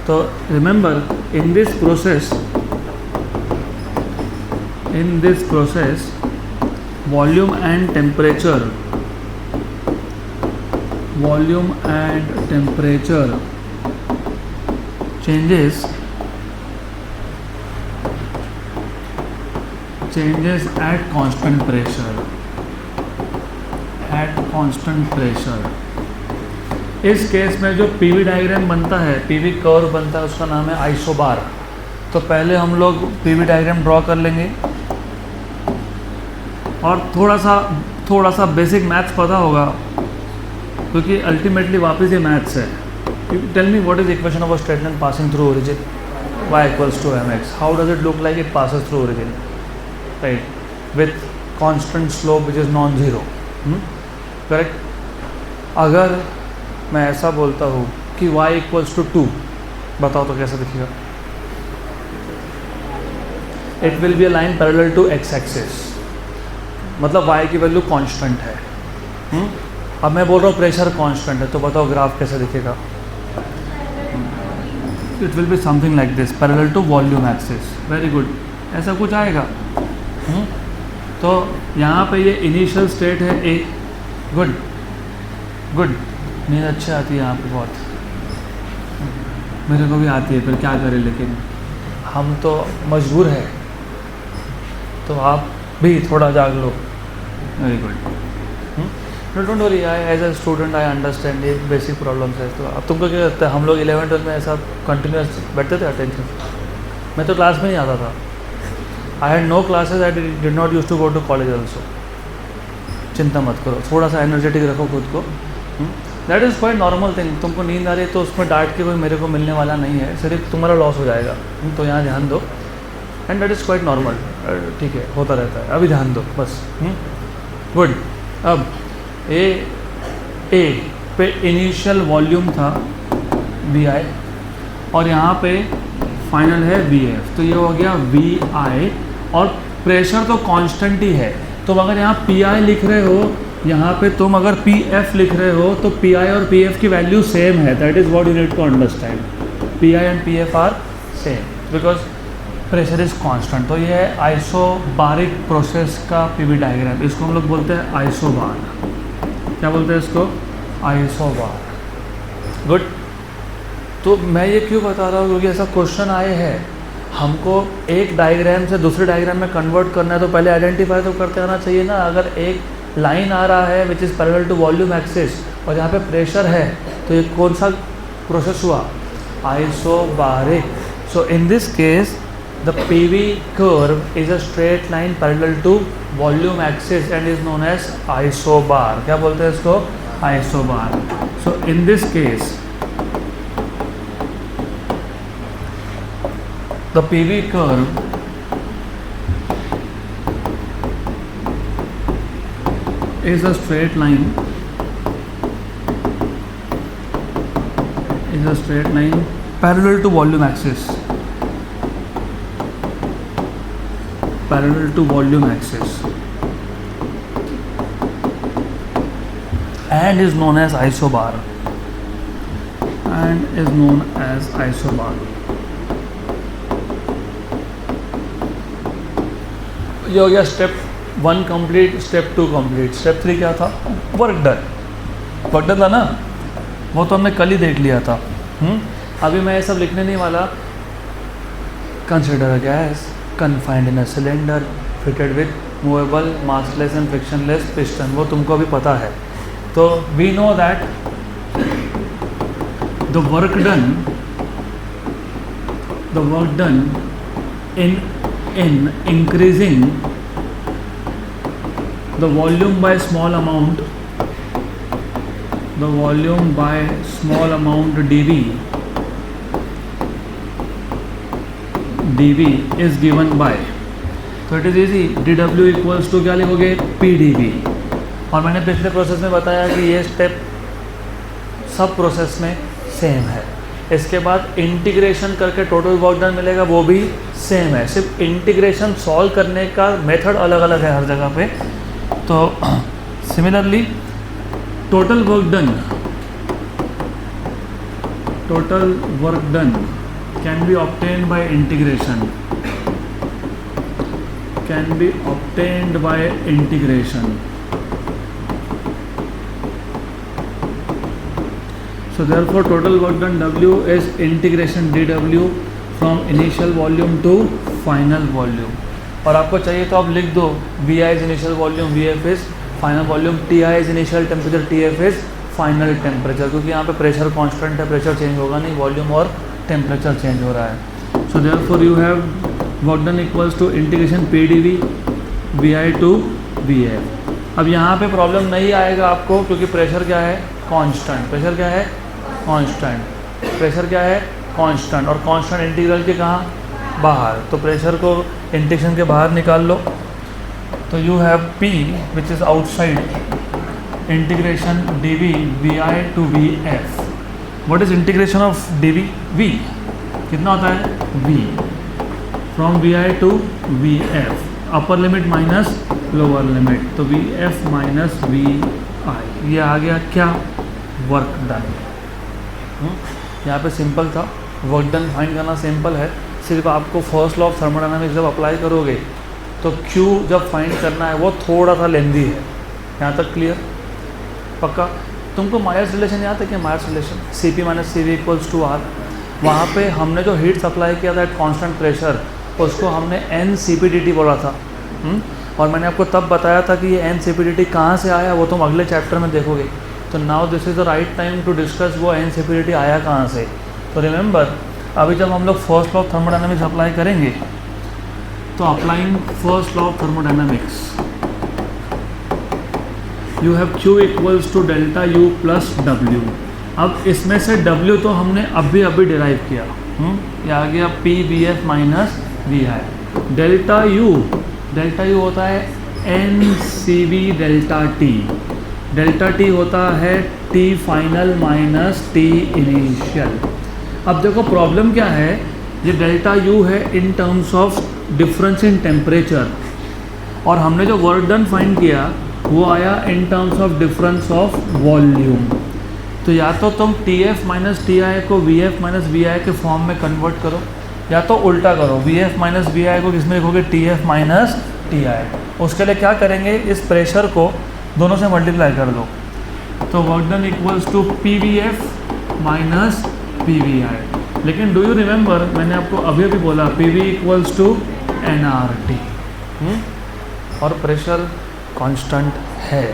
तो remember in this process volume and temperature changes at constant pressure। इस केस में जो पीवी डायग्राम बनता है, पीवी कर्व बनता है, उसका नाम है आइसोबार। तो पहले हम लोग पीवी डायग्राम ड्रॉ कर लेंगे, और थोड़ा सा बेसिक मैथ्स पता होगा, क्योंकि अल्टीमेटली वापस ये मैथ्स है। Tell me what is equation of a straight line passing through origin, y equals to mx। how does it look like? It passes through origin, right, with constant slope which is non-zero। Correct. अगर मैं ऐसा बोलता हूँ कि y equals to 2, बताओ तो कैसा दिखेगा? It will be a line parallel to x axis, मतलब y की वैल्यू कांस्टेंट है। अब मैं बोल रहा हूँ प्रेशर कांस्टेंट है, तो बताओ ग्राफ कैसा दिखेगा? It will be something like this, parallel to volume axis. Very good, ऐसा कुछ आएगा। तो यहाँ पे ये इनिशियल स्टेट है ए। गुड, नींद अच्छी आती है यहाँ पे बहुत, मेरे को भी आती है, फिर क्या करें, लेकिन हम तो मजबूर हैं, तो आप भी थोड़ा जाग लो। Very good. No don't worry, I as a student I understand ये बेसिक प्रॉब्लम्स है। तो अब तुमको क्या लगता है, हम लोग 11th-12 में ऐसा कंटिन्यूस बैठते थे अटेंशन? मैं तो क्लास में नहीं आता था। I had no classes, I did not use to go to college also. चिंता मत करो, थोड़ा सा एनर्जेटिक रखो खुद को। That is quite normal thing. तुमको नींद आ रही है तो उसमें डांट के कोई मेरे को मिलने वाला नहीं है, सिर्फ तुम्हारा लॉस हो जाएगा। तो यहाँ ध्यान दो, and that is quite normal. ठीक है, होता रहता है, अभी ध्यान दो बस। गुड। अब ए पे इनिशियल वॉल्यूम था VI, और यहाँ पे फाइनल है VF, तो ये हो गया VI, और प्रेशर तो कांस्टेंट ही है। तो अगर यहाँ PI लिख रहे हो, यहाँ पे तुम अगर PF लिख रहे हो, तो PI और PF की वैल्यू सेम है। That is what you need to understand. PI and PF are same because pressure is constant. तो ये है आइसोबारिक प्रोसेस का PV डायग्राम। इसको हम लोग बोलते हैं आइसोबार। क्या बोलते हैं इसको? आइसोबार। गुड। तो मैं ये क्यों बता रहा हूँ, क्योंकि ऐसा क्वेश्चन आए हैं, हमको एक डायग्राम से दूसरे डायग्राम में कन्वर्ट करना है, तो पहले आइडेंटिफाई तो करते आना चाहिए ना। अगर एक लाइन आ रहा है which is parallel to volume axis, और यहाँ पे प्रेशर है, तो ये कौन सा प्रोसेस हुआ? Isobaric. So in this case the PV curve is a straight line parallel to volume axis and is known as isobar. क्या बोलते हैं इसको? Isobar. So in this case the PV curve is a straight line parallel to volume axis. Parallel to volume axis and is known as isobar. ये हो गया step 1 complete. Step 2 complete. Step 3 क्या था? Work done था ना, वो तो हमने कल ही देख लिया था। अभी मैं ये सब लिखने नहीं वाला। Consider a gas confined in a cylinder fitted with movable massless and frictionless piston, वो तुमको अभी पता है। तो we know that the work done in increasing the volume by small amount dV is given by, तो it is easy. dW equals to क्या लिखोगे? PdV। और मैंने पिछले प्रोसेस में बताया कि ये स्टेप सब प्रोसेस में सेम है। इसके बाद इंटीग्रेशन करके टोटल वर्क डन मिलेगा, वो भी सेम है। सिर्फ इंटीग्रेशन सॉल्व करने का मेथड अलग अलग है हर जगह पे। तो similarly total work done can be obtained by integration. So therefore total work done W is integration dW from initial volume to final volume. और आपको चाहिए तो आप लिख दो VI is initial volume, VF is final volume, TI is initial temperature, TF is final temperature, क्योंकि यहाँ पे प्रेशर कांस्टेंट है, प्रेशर चेंज होगा नहीं, वॉल्यूम और टेम्परेचर चेंज हो रहा है। So therefore you have work done equals to integration PdV VI to VF। अब यहाँ पे प्रॉब्लम नहीं आएगा आपको, क्योंकि प्रेशर क्या है? कांस्टेंट। प्रेशर क्या है? कांस्टेंट। और कांस्टेंट इंटीग्रल के कहाँ? बाहर। तो प्रेशर को इंटीग्रेशन के बाहर निकाल लो, तो you have P which is outside integration dV VI to VF। What is integration of dV? V कितना होता है? V from VI to VF, upper limit minus lower limit, तो VF माइनस VI। ये आ गया क्या? Work done. यहाँ पे सिंपल था, वर्क डन फाइंड करना सिंपल है। सिर्फ आपको फर्स्ट लॉ ऑफ थर्मोडायनामिक्स जब अप्लाई करोगे तो Q जब फाइंड करना है वो थोड़ा सा लेंदी है। यहाँ तक क्लियर? पक्का? तुमको मायर्स रिलेशन याद है क्या? Mayer's relation CP minus CV equals to R। वहाँ पे हमने जो हीट सप्लाई किया था एट कांस्टेंट प्रेशर उसको हमने NCPDT बोला था। और मैंने आपको तब बताया था कि ये NCPDT कहाँ से आया वो तुम अगले चैप्टर में देखोगे। तो now this is the right time to discuss वो NCPDT आया कहाँ से। तो रिमेंबर, अभी जब हम लोग first law of thermodynamics apply करेंगे तो applying first law of thermodynamics you have Q equals to delta U plus W। अब इसमें से W तो हमने अभी डिराइव किया, ये आ गया PVF minus VI। Delta U होता है NCV delta T। Delta T होता है T final minus T initial. अब देखो प्रॉब्लम क्या है, ये डेल्टा U है in terms of difference in temperature, और हमने जो वर्क डन फाइंड किया वो आया in terms of difference of volume. तो या तो तुम TF माइनस TI को VF माइनस VI के फॉर्म में कन्वर्ट करो, या तो उल्टा करो, VF माइनस VI को किसमें लिखोगे, TF माइनस TI। उसके लिए क्या करेंगे, इस प्रेशर को दोनों से मल्टीप्लाई कर दो, तो work done equals to PVF minus PVI। लेकिन डू यू रिमेंबर, मैंने आपको अभी बोला PV इक्वल्स टू nRT, और प्रेशर कांस्टेंट है।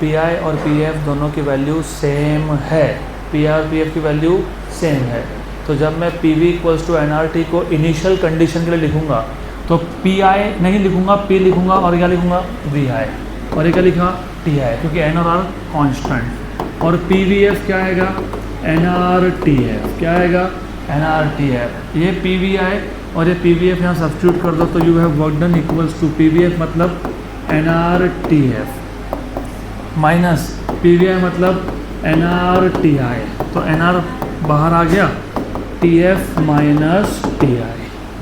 PI और PF दोनों की वैल्यू सेम है, PI और PF की वैल्यू सेम है। तो जब मैं PV इक्वल्स टू nRT को इनिशियल कंडीशन के लिए लिखूंगा तो PI नहीं लिखूंगा, P लिखूंगा, और क्या लिखूंगा, VI, और ये क्या लिखा, TI, क्योंकि N और R कांस्टेंट। और PVF क्या आएगा, nRTF, क्या आएगा, nRTF। ये PVI और ये PVF यहाँ सब्स्टिट्यूट कर दो, तो you have work done equals to PVF मतलब nRTF माइनस PVI मतलब nRTI। तो nR बाहर आ गया, TF माइनस TI,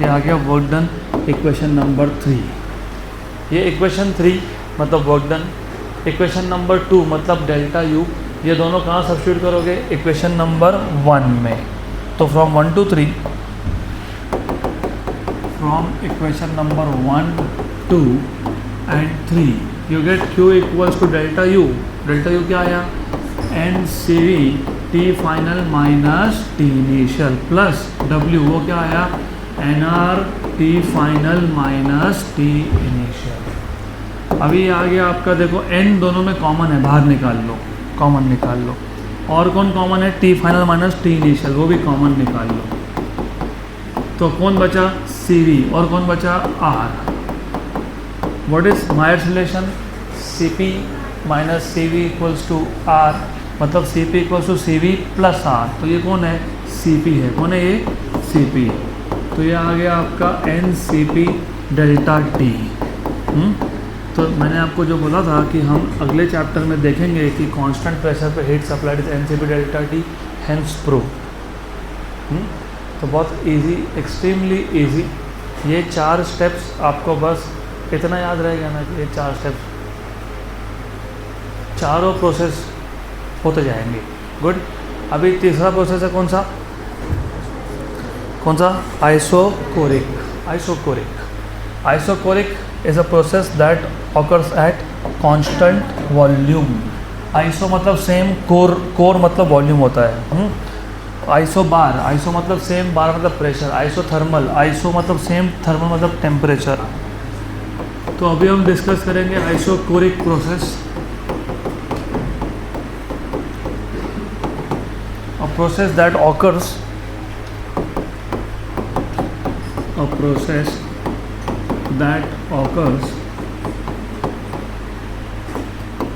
ये आ गया वर्क डन इक्वेशन नंबर 3। ये इक्वेशन 3 मतलब वर्क डन। इक्वेशन नंबर 2 मतलब डेल्टा U, ये दोनों कहाँ सब्स्टिट्यूट करोगे, इक्वेशन नंबर 1 में। तो from 1 to 3, from equation number 1, 2 and 3 you get Q equals to delta U। Delta U क्या आया, NCV T final minus T initial plus W, वो क्या आया, NR T final minus T initial. अभी आ गया आपका, देखो N दोनों में कॉमन है, बाहर निकाल लो, कॉमन निकाल लो। और कौन कॉमन है, T final minus T initial, वो भी कॉमन निकाल लो। तो कौन बचा, CV, और कौन बचा, R। What is Mayer's relation, CP minus CV equals to R, मतलब CP equals to CV plus R। तो ये कौन है, CP है, कौन है ये, CP। तो ये आ गया आपका NCP डेल्टा T। तो मैंने आपको जो बोला था कि हम अगले चैप्टर में देखेंगे कि कांस्टेंट प्रेशर पे heat supplied is NCP delta T, hence prove. तो बहुत इजी, एक्सट्रीमली इजी। ये 4 स्टेप्स आपको बस इतना याद रहेगा ना कि ये 4 स्टेप्स, चारों प्रोसेस होते जाएंगे। गुड। अभी तीसरा प्रोसेस है कौन सा, isochoric. Isochoric is a process that occurs at constant volume. Iso मतलब सेम, कोर मतलब वॉल्यूम होता है। आइसोबार, आइसो मतलब सेम, बार मतलब प्रेशर। आइसोथर्मल, आइसो मतलब सेम, थर्मल मतलब टेम्परेचर। तो अभी हम डिस्कस करेंगे isochoric process. A process that occurs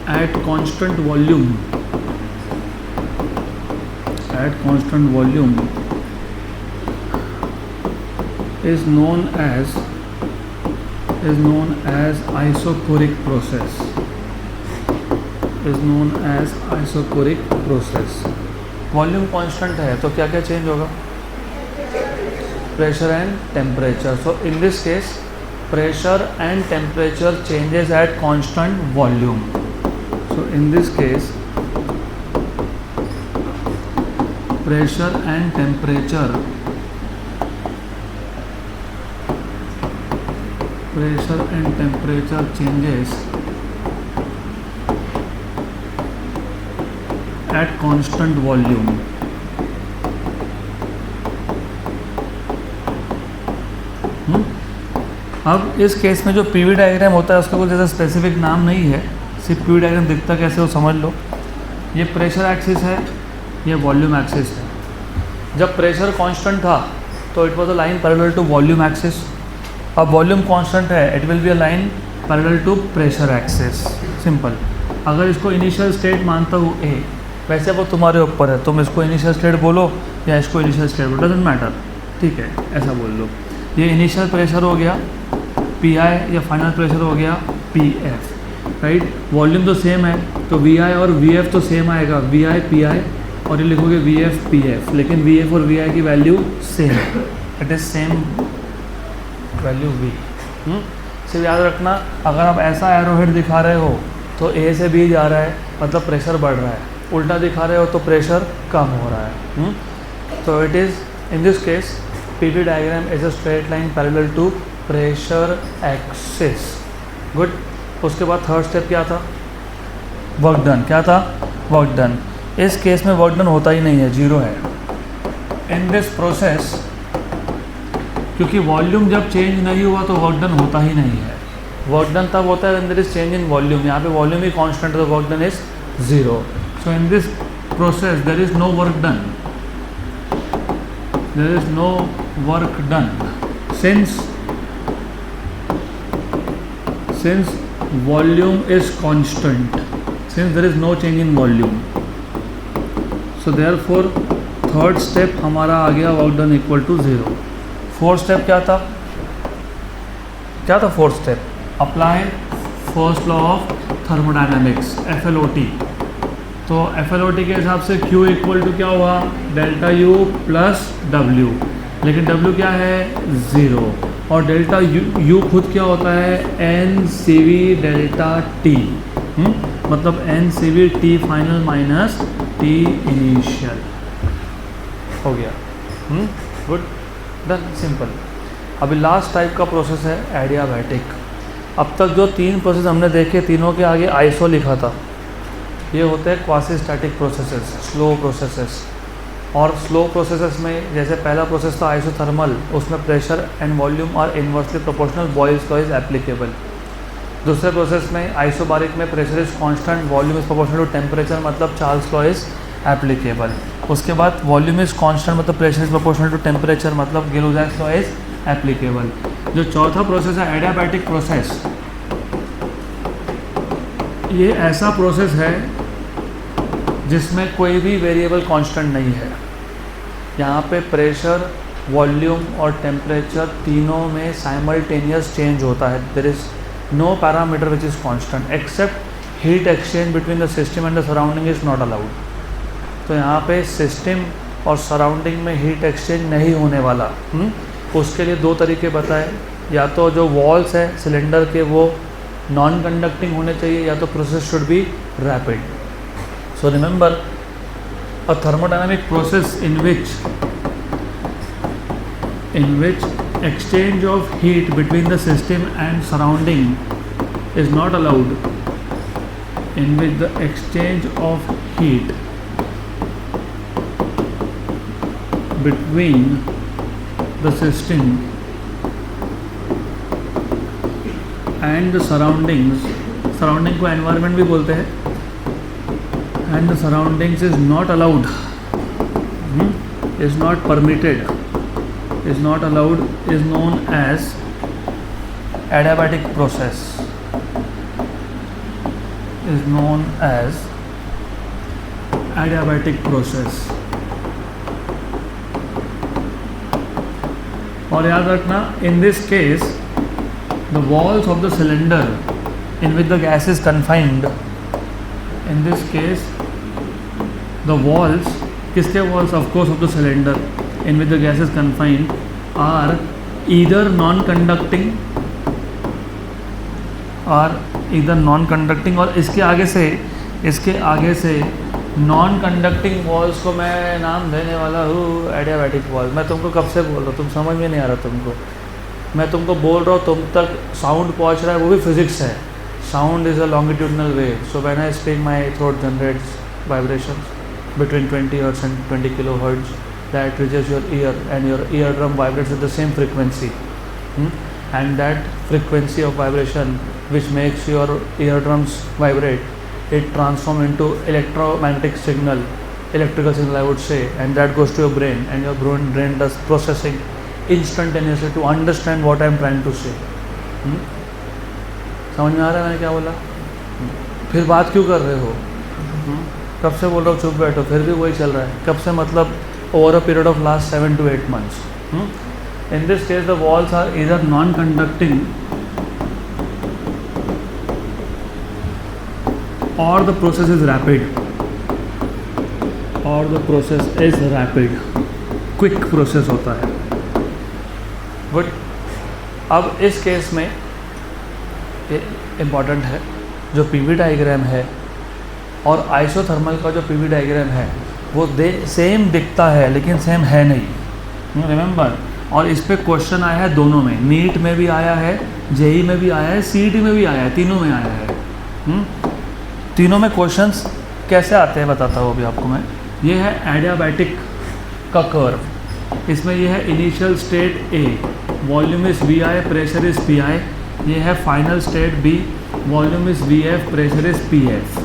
at constant volume is known as isocoric process। Volume constant है तो क्या क्या चेंज होगा, pressure and temperature. So in this case pressure and temperature changes at constant volume. So in this case pressure and temperature changes at constant volume। अब इस case में जो PV diagram होता है उसका कोई जैसा स्पेसिफिक नाम नहीं है, सिर्फ पीवी डायग्राम दिखता कैसे हो समझ लो। ये प्रेशर एक्सिस है, ये वॉल्यूम एक्सिस है। जब प्रेशर कांस्टेंट था तो it was a line parallel to volume axis. अब वॉल्यूम कांस्टेंट है, it will be a line parallel to pressure axis, simple. अगर इसको इनिशियल स्टेट मानता हूँ ए, वैसे वो तुम्हारे ऊपर है, तुम इसको इनिशियल स्टेट बोलो या इसको इनिशियल स्टेट बोलो, डजेंट मैटर, ठीक है, ऐसा बोल लो। ये इनिशियल प्रेशर हो गया पी आई या फाइनल प्रेशर हो गया पी एफ, राइट। वॉल्यूम तो सेम है तो वी आई और वी एफ तो सेम आएगा, वी आई पी आई, और ये लिखोगे वी एफ पी एफ, लेकिन वी एफ और वी आई की value same, it is same value V. सिर्फ याद रखना, अगर आप ऐसा एरो हेड दिखा रहे हो तो ए से बी जा रहा है, मतलब प्रेशर बढ़ रहा है, उल्टा दिखा रहे हो तो प्रेशर कम हो रहा है। तो it is in this case PV diagram is a straight line parallel to pressure axis. Good. उसके बाद थर्ड स्टेप क्या था? Work done. क्या था? Work done. इस केस में वर्क डन होता ही नहीं है, जीरो है इन दिस प्रोसेस, क्योंकि वॉल्यूम जब चेंज नहीं हुआ तो वर्क डन होता ही नहीं है। वर्क डन तब होता है when there is change in volume. यहाँ पे वॉल्यूम ही कांस्टेंट है तो work done is zero. So in this process there is no work done, there is no work done since volume is constant, since there is no change in volume, so therefore third step हमारा आ गया work done equal to zero. Fourth step क्या था? क्या था fourth step? Apply first law of thermodynamics, FLOT। तो FLOT के हिसाब से Q इक्वल टू क्या हुआ? डेल्टा U प्लस W, लेकिन W क्या है? ज़ीरो, और डेल्टा U खुद क्या होता है? NCV डेल्टा T, मतलब NCV T final minus T initial हो गया। Good, done, simple. अभी लास्ट टाइप का प्रोसेस है एडियाबैटिक। अब तक जो तीन प्रोसेस हमने देखे, तीनों के आगे आइसो लिखा था। ये होते हैं quasi static processes, slow processes. और स्लो प्रोसेसेस में जैसे पहला प्रोसेस था आइसोथर्मल, उसमें pressure and volume are inversely proportional, Boyle's law is applicable. दूसरे प्रोसेस में आइसोबारिक में pressure is constant, volume is proportional to temperature, मतलब चार्ल्स लॉ इज एप्लीकेबल। उसके बाद वॉल्यूम इज कांस्टेंट मतलब pressure is proportional to temperature, मतलब Gay Lussac's law is applicable. जो चौथा प्रोसेस है एडियाबैटिक प्रोसेस, ये ऐसा प्रोसेस है जिसमें कोई भी वेरिएबल कांस्टेंट नहीं है। यहाँ पे प्रेशर, वॉल्यूम और टेम्परेचर तीनों में साइमल्टेनियस चेंज होता है। There is no parameter which is constant except heat exchange between the system and the surrounding is not allowed. तो यहाँ पे सिस्टम और सराउंडिंग में हीट एक्सचेंज नहीं होने वाला। उसके लिए दो तरीके बताए, या तो जो वॉल्स है सिलेंडर के वो नॉन कंडक्टिंग होने चाहिए, या तो process should be rapid. So remember a thermodynamic process in which exchange of heat between the system and surrounding is not allowed, in which the exchange of heat between the system and the surroundings को environment भी बोलते हैं, and the surroundings is not allowed, is not permitted, is not allowed, is known as adiabatic process, is known as adiabatic process। और याद रखना, in this case the walls of the cylinder in which the gas is confined, in this case the walls, किसके walls? Of course of the cylinder in which the gas is confined are either non-conducting, और इसके आगे से non conducting walls को मैं नाम देने वाला हूँ एडियाबैटिक वॉल। मैं तुमको कब से बोल रहा हूँ, तुम समझ में नहीं आ रहा तुमको। मैं तुमको बोल रहा हूँ, तुम तक साउंड पहुँच रहा है, वो भी फिजिक्स है। Sound is a longitudinal wave, so when I speak my throat generates vibrations between 20 Hz and 20 kilohertz that reaches your ear, and your eardrum vibrates at the same frequency, and that frequency of vibration which makes your eardrums vibrate, it transforms into electromagnetic signal, electrical signal I would say, and that goes to your brain, and your brain does processing instantaneously to understand what I am trying to say. समझ में आ रहा है मैंने क्या बोला? फिर बात क्यों कर रहे हो? कब से बोल रहा हूँ चुप बैठो, फिर भी वही चल रहा है. कब से मतलब over a period of last 7 to 8 months. In this case the walls are either non-conducting or the process is rapid, quick process होता है. बट अब इस केस में इम्पॉर्टेंट है जो पीवी डायग्राम है और आइसोथर्मल का जो पीवी डायग्राम है वो सेम दिखता है लेकिन सेम है नहीं. रिमेंबर, और इस पे क्वेश्चन आया है दोनों में, नीट में भी आया है, जेई में भी आया है, सीईटी में भी आया है, तीनों में आया है. तीनों में क्वेश्चंस कैसे आते हैं बताता हूँ अभी आपको मैं. ये है एडियाबैटिक का कर्व. इसमें ये है initial state A, volume is V I, pressure is P I. ये है final state B, volume is V F, pressure is P F.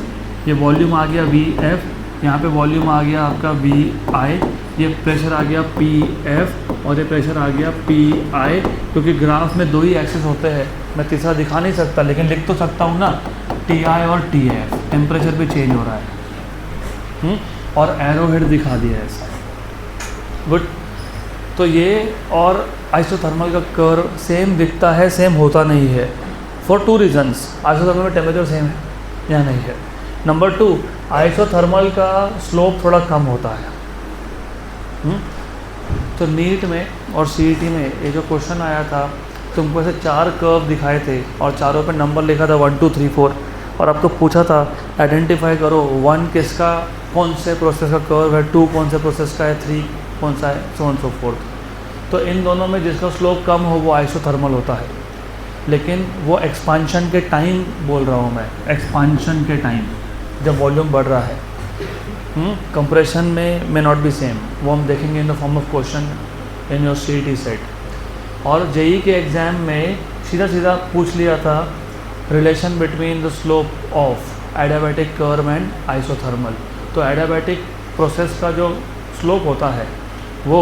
ये वॉल्यूम आ गया वी एफ, यहाँ पे वॉल्यूम आ गया आपका वी आई, ये प्रेशर आ गया पी एफ और ये प्रेशर आ गया पी आई. क्योंकि ग्राफ में 2 ही एक्सेस होते हैं, मैं तीसरा दिखा नहीं सकता लेकिन लिख तो सकता हूँ ना, टी आई और टी एफ. टेम्परेचर भी चेंज हो रहा है. और एरो हेड दिखा दिया है ऐसा. गुड. तो ये और आइसोथर्मल का कर्व सेम दिखता है, सेम होता नहीं है फॉर 2 रीजन्स. आइसोथर्मल में टेम्परेचर सेम है या नहीं है. नंबर 2, आइसोथर्मल का स्लोप थोड़ा कम होता है. तो नीट में और सीईटी में ये जो क्वेश्चन आया था, तुमको ऐसे 4 कर्व दिखाए थे और चारों पे नंबर लिखा था 1 2 3 4 और आपको पूछा था आइडेंटिफाई करो 1 किसका, कौन से प्रोसेस का कर्व है, 2 कौन से प्रोसेस का है, 3 कौन सा है, सो ऑन सो फोर्थ. तो इन दोनों में जिसका स्लोप कम हो वो आइसोथर्मल होता है. लेकिन वो एक्सपांशन के टाइम बोल रहा हूँ मैं, एक्सपांशन के टाइम जब वॉल्यूम बढ़ रहा है. कंप्रेशन में नॉट बी सेम, वो हम देखेंगे in the form of question in your CET set. और जेई के एग्ज़ाम में सीधा सीधा पूछ लिया था relation between the slope of adiabatic curve and isothermal. तो एडियाबैटिक प्रोसेस का जो स्लोप होता है वो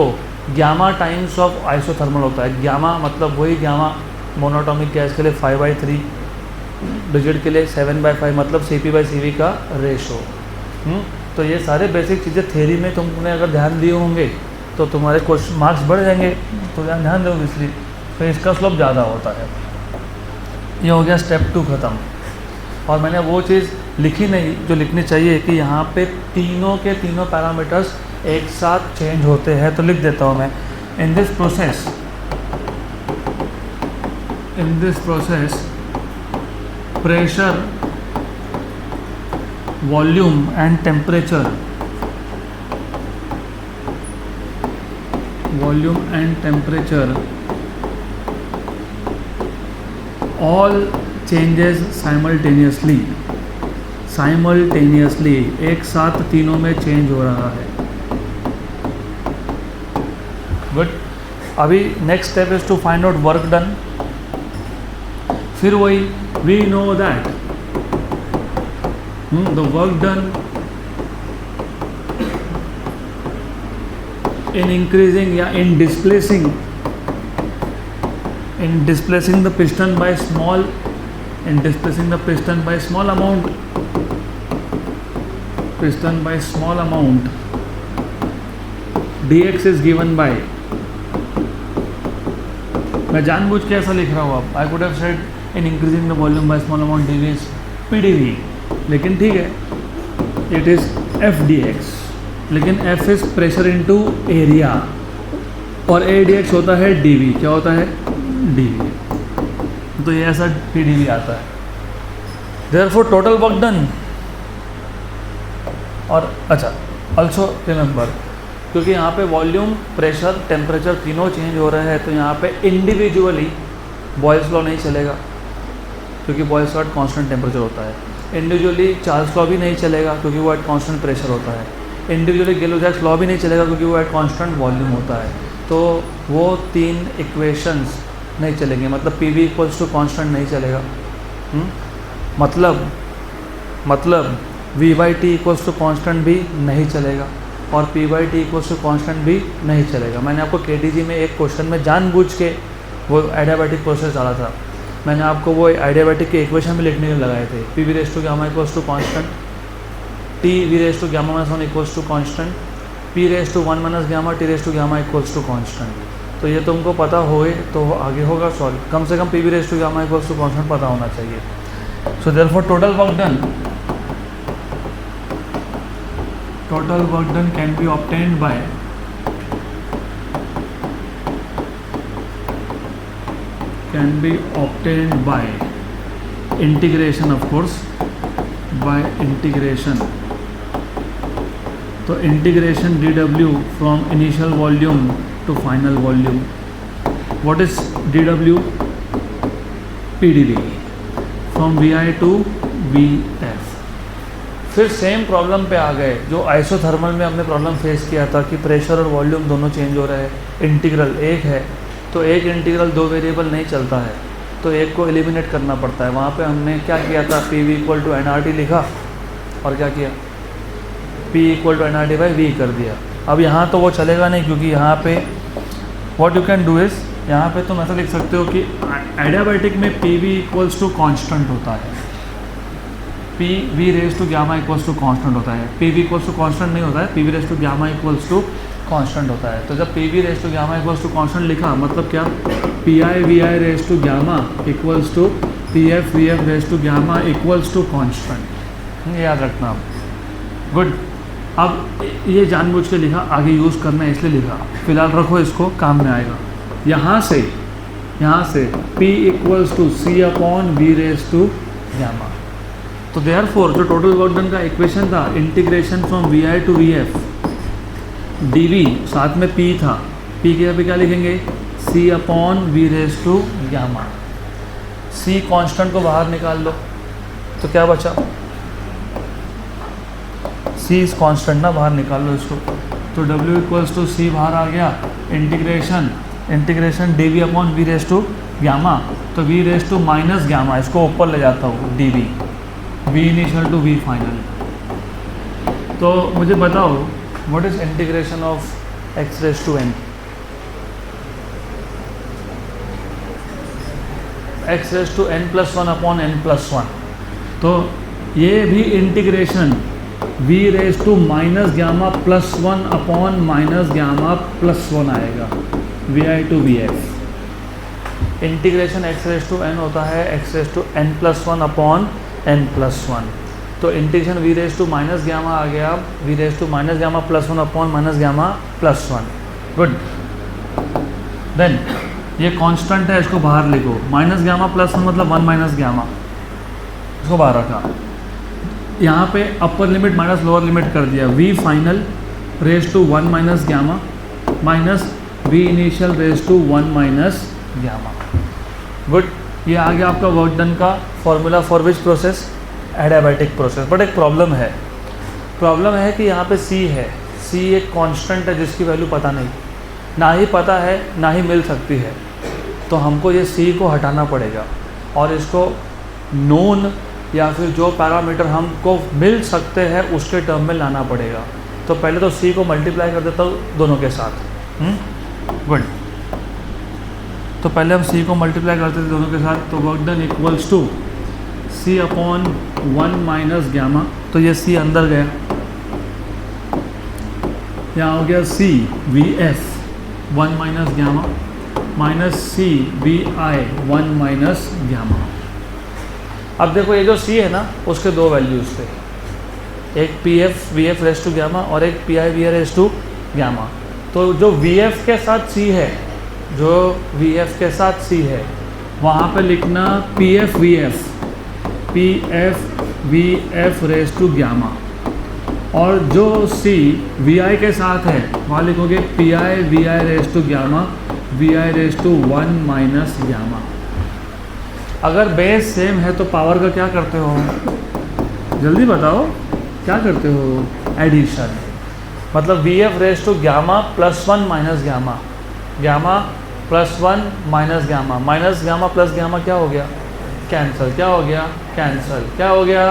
ग्यामा टाइम्स ऑफ आइसोथर्मल होता है. ग्यामा मतलब वही ग्यामा मोनोटॉमिक गैस के लिए 5/3, डिजिट के लिए 7/5, मतलब CP/CV का रेशो. तो ये सारे बेसिक चीज़ें थ्योरी में तुमने अगर ध्यान दिए होंगे तो तुम्हारे क्वेश्चन मार्क्स बढ़ जाएंगे. तो ध्यान दो इसलिए. तो इसका स्लोप ज़्यादा होता है. ये हो गया स्टेप 2 ख़त्म. और मैंने वो चीज़ लिखी नहीं जो लिखनी चाहिए कि यहाँ पे तीनों के तीनों पैरामीटर्स एक साथ चेंज होते हैं. तो लिख देता हूँ मैं, इन this process pressure, volume and temperature all changes simultaneously, एक साथ तीनों में चेंज हो रहा है. गुड. अभी next step is to find out work done. फिर वही we know that the work done in increasing या in displacing the piston by small amount, dx is given by, मैं जानबूझ के ऐसा लिख रहा हूँ. अब I could have said in increasing the volume by small amount dv is pdv, लेकिन ठीक है it is fdx. लेकिन f is pressure into area और ADX होता है dv. क्या होता है? dv. तो ये ऐसा pdv आता है. Therefore total work done. और अच्छा ऑल्सो रिमेंबर, क्योंकि यहाँ पे वॉल्यूम, प्रेशर, टेम्परेचर तीनों चेंज हो रहे हैं तो यहाँ पे इंडिविजुअली बॉयल्स लॉ नहीं चलेगा क्योंकि Boyle's law at constant temperature होता है. इंडिविजुअली चार्ल्स लॉ भी नहीं चलेगा क्योंकि वो एट कॉन्स्टेंट प्रेशर होता है. इंडिविजुअली गेलो-जैक्स लॉ भी नहीं चलेगा क्योंकि वो एट कांस्टेंट वॉल्यूम होता है. तो वो 3 इक्वेशंस नहीं चलेंगे, मतलब P V equals to constant नहीं चलेगा। मतलब V by T equals to constant भी नहीं चलेगा और P by T equals to constant भी नहीं चलेगा। मैंने आपको केटीजी में एक क्वेश्चन में जानबूझ के वो एडियाबैटिक प्रोसेस डाला था, मैंने आपको वो एडियाबैटिक के इक्वेशन में लिखने में लगाए थे। P V raise to gamma equals to constant, T V raise to gamma minus 1 equals to constant, P raise to 1 minus gamma T raise to gamma equals to constant. तो ये तुमको पता होए तो आगे होगा सॉल्व, कम से कम P V raise to gamma equals to constant पता होना चाहिए। So therefore total work done can be obtained by integration, of course by integration. तो integration dw from initial volume to final volume. What is dw? pdv from vi to vf। फिर same problem पे आ गए जो isothermal में हमने problem face किया था कि प्रेशर और वॉल्यूम दोनों चेंज हो रहे हैं, इंटीग्रल एक है तो एक इंटीग्रल दो वेरिएबल नहीं चलता है, तो एक को एलिमिनेट करना पड़ता है। वहाँ पे हमने क्या किया था, P V equal to nRT लिखा और क्या किया, P equal to nRT by V कर दिया। अब यहाँ तो वो चलेगा नहीं क्योंकि यहाँ पे what you can do is, यहाँ पे तुम ऐसा लिख सकते हो कि एडियाबैटिक में P V equals to constant होता है, P V raise to gamma equals to constant होता है। P V equals to constant नहीं होता है, P V raise to gamma equals to constant होता है। तो जब P V raise to gamma equals to constant लिखा मतलब क्या, P I V I raise to gamma equals to P F V F raise to gamma equals to constant. याद रखना आप, गुड। अब ये जानबूझ के लिखा, आगे यूज़ करना है इसलिए लिखा, फिलहाल रखो, इसको काम में आएगा। यहाँ से P equals to C upon V raise to gamma. तो देयरफॉर जो टोटल वर्क डन का इक्वेशन था, integration from V I to V F D V, साथ में P था, P के यहाँ पे क्या लिखेंगे, C upon V raise to gamma. C constant को बाहर निकाल लो तो क्या बचा, C इस कांस्टेंट ना, बाहर निकाल लो इसको, तो W इक्वल्स टू C बाहर आ गया, integration D V upon V raise to gamma, तो V raise to minus gamma, इसको ऊपर ले जाता हूँ, D V, V initial to V final. तो मुझे बताओ what is integration of X raise to N, X raise to N plus one upon N plus one. तो ये भी integration v raise to minus gamma plus one upon minus gamma plus one आएगा, V I to V F. Integration x raise to n होता है x raise to N plus one upon N plus one. तो integration V raise to minus gamma आ गया, V raise to minus gamma plus one upon minus gamma plus one. Good. Then ये constant है, इसको बाहर लिखो, minus gamma plus one मतलब one minus gamma, इसको बाहर रखा। यहाँ पे upper limit minus lower limit कर दिया, v final raise to one minus gamma minus v initial raise to one minus gamma. Good. ये आ गया आपका वर्क डन का formula for which process, adiabatic process. But एक प्रॉब्लम है कि यहाँ पे c है, c एक कांस्टेंट है जिसकी वैल्यू पता नहीं, ना ही पता है ना ही मिल सकती है, तो हमको ये c को हटाना पड़ेगा और इसको नोन या फिर जो पैरामीटर हमको मिल सकते हैं उसके टर्म में लाना पड़ेगा। तो पहले तो c को मल्टीप्लाई कर देता हूँ दोनों के साथ। गुड। तो पहले हम c को मल्टीप्लाई करते थे दोनों के साथ, तो work done equals to c upon one minus gamma, तो ये c अंदर गया, यहाँ हो गया c V F one minus gamma minus c V I one minus gamma. अब देखो ये जो c है ना, उसके दो वैल्यूज़ थे, एक P F V F raise to gamma और एक P I V I raise to gamma. तो जो वी एफ के साथ c है, जो वी एफ के साथ c है, वहाँ पे लिखना P F V F raise to gamma, और जो c वी आई के साथ है वहाँ लिखोगे P I V I raise to gamma V I raise to one minus gamma. अगर बेस सेम है तो पावर का क्या करते हो, जल्दी बताओ क्या करते हो, एडिशन। मतलब V F raise to gamma plus one minus gamma, gamma +1 minus gamma plus gamma क्या हो गया, कैंसिल। क्या हो गया, कैंसिल। क्या हो गया,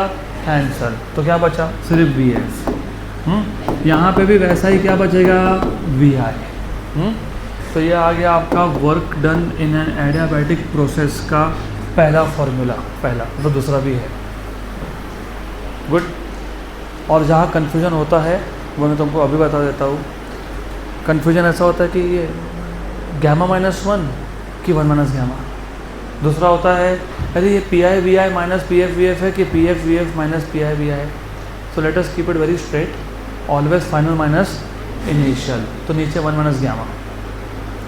कैंसिल। तो क्या बचा, सिर्फ वी एफ। यहाँ पे भी वैसा ही क्या बचेगा, वी आई। तो ये आ गया आपका work done in N adiabatic process का पहला फॉर्मूला, पहला। तो दूसरा भी है, गुड। और जहाँ कन्फ्यूजन होता है वो मैं तुमको अभी बता देता हूँ। कन्फ्यूजन ऐसा होता है कि ये गामा -1 कि 1 माइनस गामा। दूसरा होता है अरे ये P I V I minus P F V F है कि P F V F minus P I V I. So let us keep it very straight, always final minus initial. तो नीचे 1 minus gamma,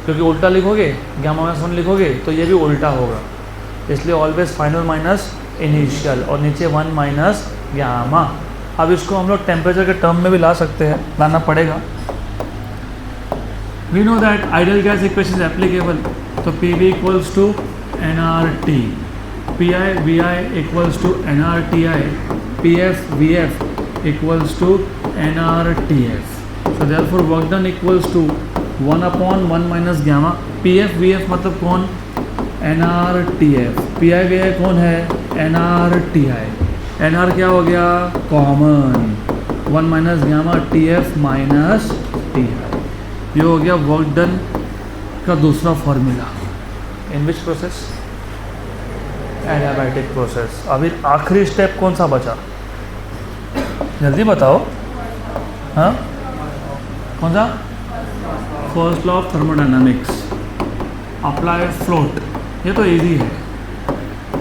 क्योंकि उल्टा लिखोगे gamma -1 लिखोगे तो ये भी उल्टा होगा, इसलिए ऑलवेज फाइनल माइनस इनिशियल और नीचे 1 माइनस गामा। अब इसको हम लोग टेम्परेचर के टर्म में भी ला सकते हैं, लाना पड़ेगा। We know that ideal gas equation is applicable. तो P V equals to N R T, P I V I equals to N R T I, P F V F equals to N R T F. So therefore work done equals to 1/1 minus gamma. P F V F मतलब कौन, n R T F. P I V I कौन है, N R T I. N R क्या हो गया, common, 1 minus gamma T F minus T आई। ये हो गया वर्क डन का दूसरा फॉर्मूला। इन विच प्रोसेस, एडियाबैटिक प्रोसेस। अभी आखिरी स्टेप कौन सा बचा, जल्दी बताओ। हाँ, कौन सा, first law of thermodynamics, apply float. ये तो इजी है,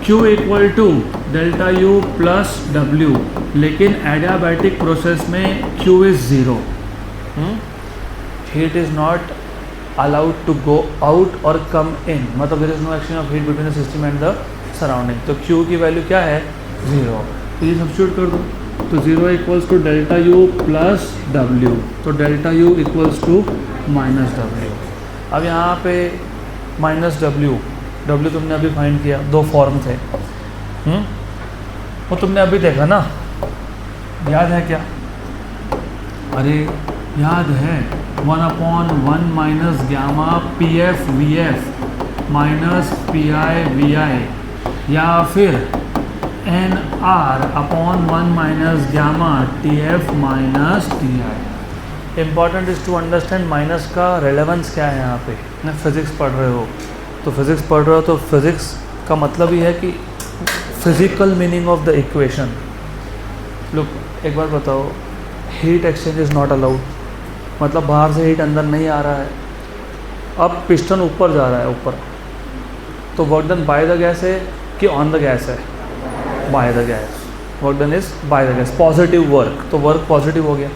Q equal to delta U plus W, लेकिन एडियाबैटिक प्रोसेस में Q is 0। Heat is not allowed to go out और कम इन, मतलब there is no exchange of heat between the system and the surrounding. तो Q की value क्या है, 0। तो ये सब्स्टिट्यूट कर दो, तो 0 equals to delta U plus W, तो delta U equals to minus W। अब यहाँ पे माइनस W तुमने अभी फाइंड किया, दो फॉर्म थे। वो तुमने अभी देखा ना, याद है क्या, अरे याद है, 1/1 minus gamma P F V F minus P I V I, या फिर n R upon 1 minus gamma T F minus T I. Important is to understand minus का रेलेवेंस क्या है। यहाँ पे ना फिज़िक्स पढ़ रहे हो, तो फिज़िक्स पढ़ रहे हो तो फिज़िक्स का मतलब ही है कि physical meaning of the equation. Look, एक बार बताओ, heat exchange is not allowed, मतलब बाहर से हीट अंदर नहीं आ रहा है। अब पिस्टन ऊपर जा रहा है, ऊपर, तो work done by the gas है कि ऑन द गैस है, by the gas. Work done is by the gas, positive work, तो वर्क पॉजिटिव हो गया।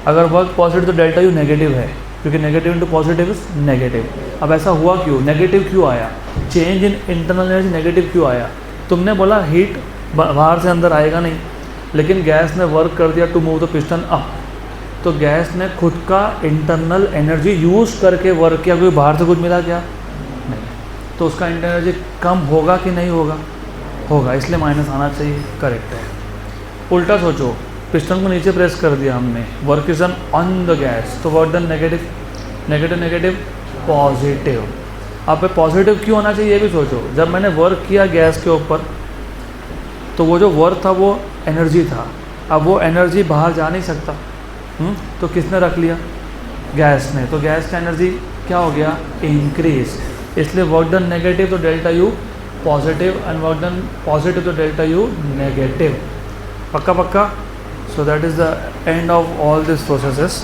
अगर वर्क पॉजिटिव तो डेल्टा यू नेगेटिव है, क्योंकि negative into positive is negative. अब ऐसा हुआ क्यों, नेगेटिव क्यों आया, change in internal energy negative क्यों आया। तुमने बोला हीट बाहर से अंदर आएगा नहीं, लेकिन गैस ने वर्क कर दिया to move the piston up, तो गैस ने खुद का इंटरनल एनर्जी यूज़ करके वर्क किया, कोई बाहर से कुछ मिला क्या, नहीं। तो उसका इंटरनल एनर्जी कम होगा कि नहीं होगा, होगा, इसलिए माइनस आना चाहिए, करेक्ट है। उल्टा सोचो, पिस्टन को नीचे प्रेस कर दिया हमने, work is done on the gas, तो work done negative, negative negative positive. अब पॉजिटिव क्यों होना चाहिए ये भी सोचो। जब मैंने वर्क किया गैस के ऊपर, तो वो जो वर्क था वो एनर्जी था, अब वो एनर्जी बाहर जा नहीं सकता। तो किसने रख लिया, गैस ने, तो गैस का एनर्जी क्या हो गया, इंक्रीज, इसलिए वर्क डन नेगेटिव तो delta U positive, and work done positive तो डेल्टा यू नेगेटिव। पक्का पक्का। So that is the end of all these processes.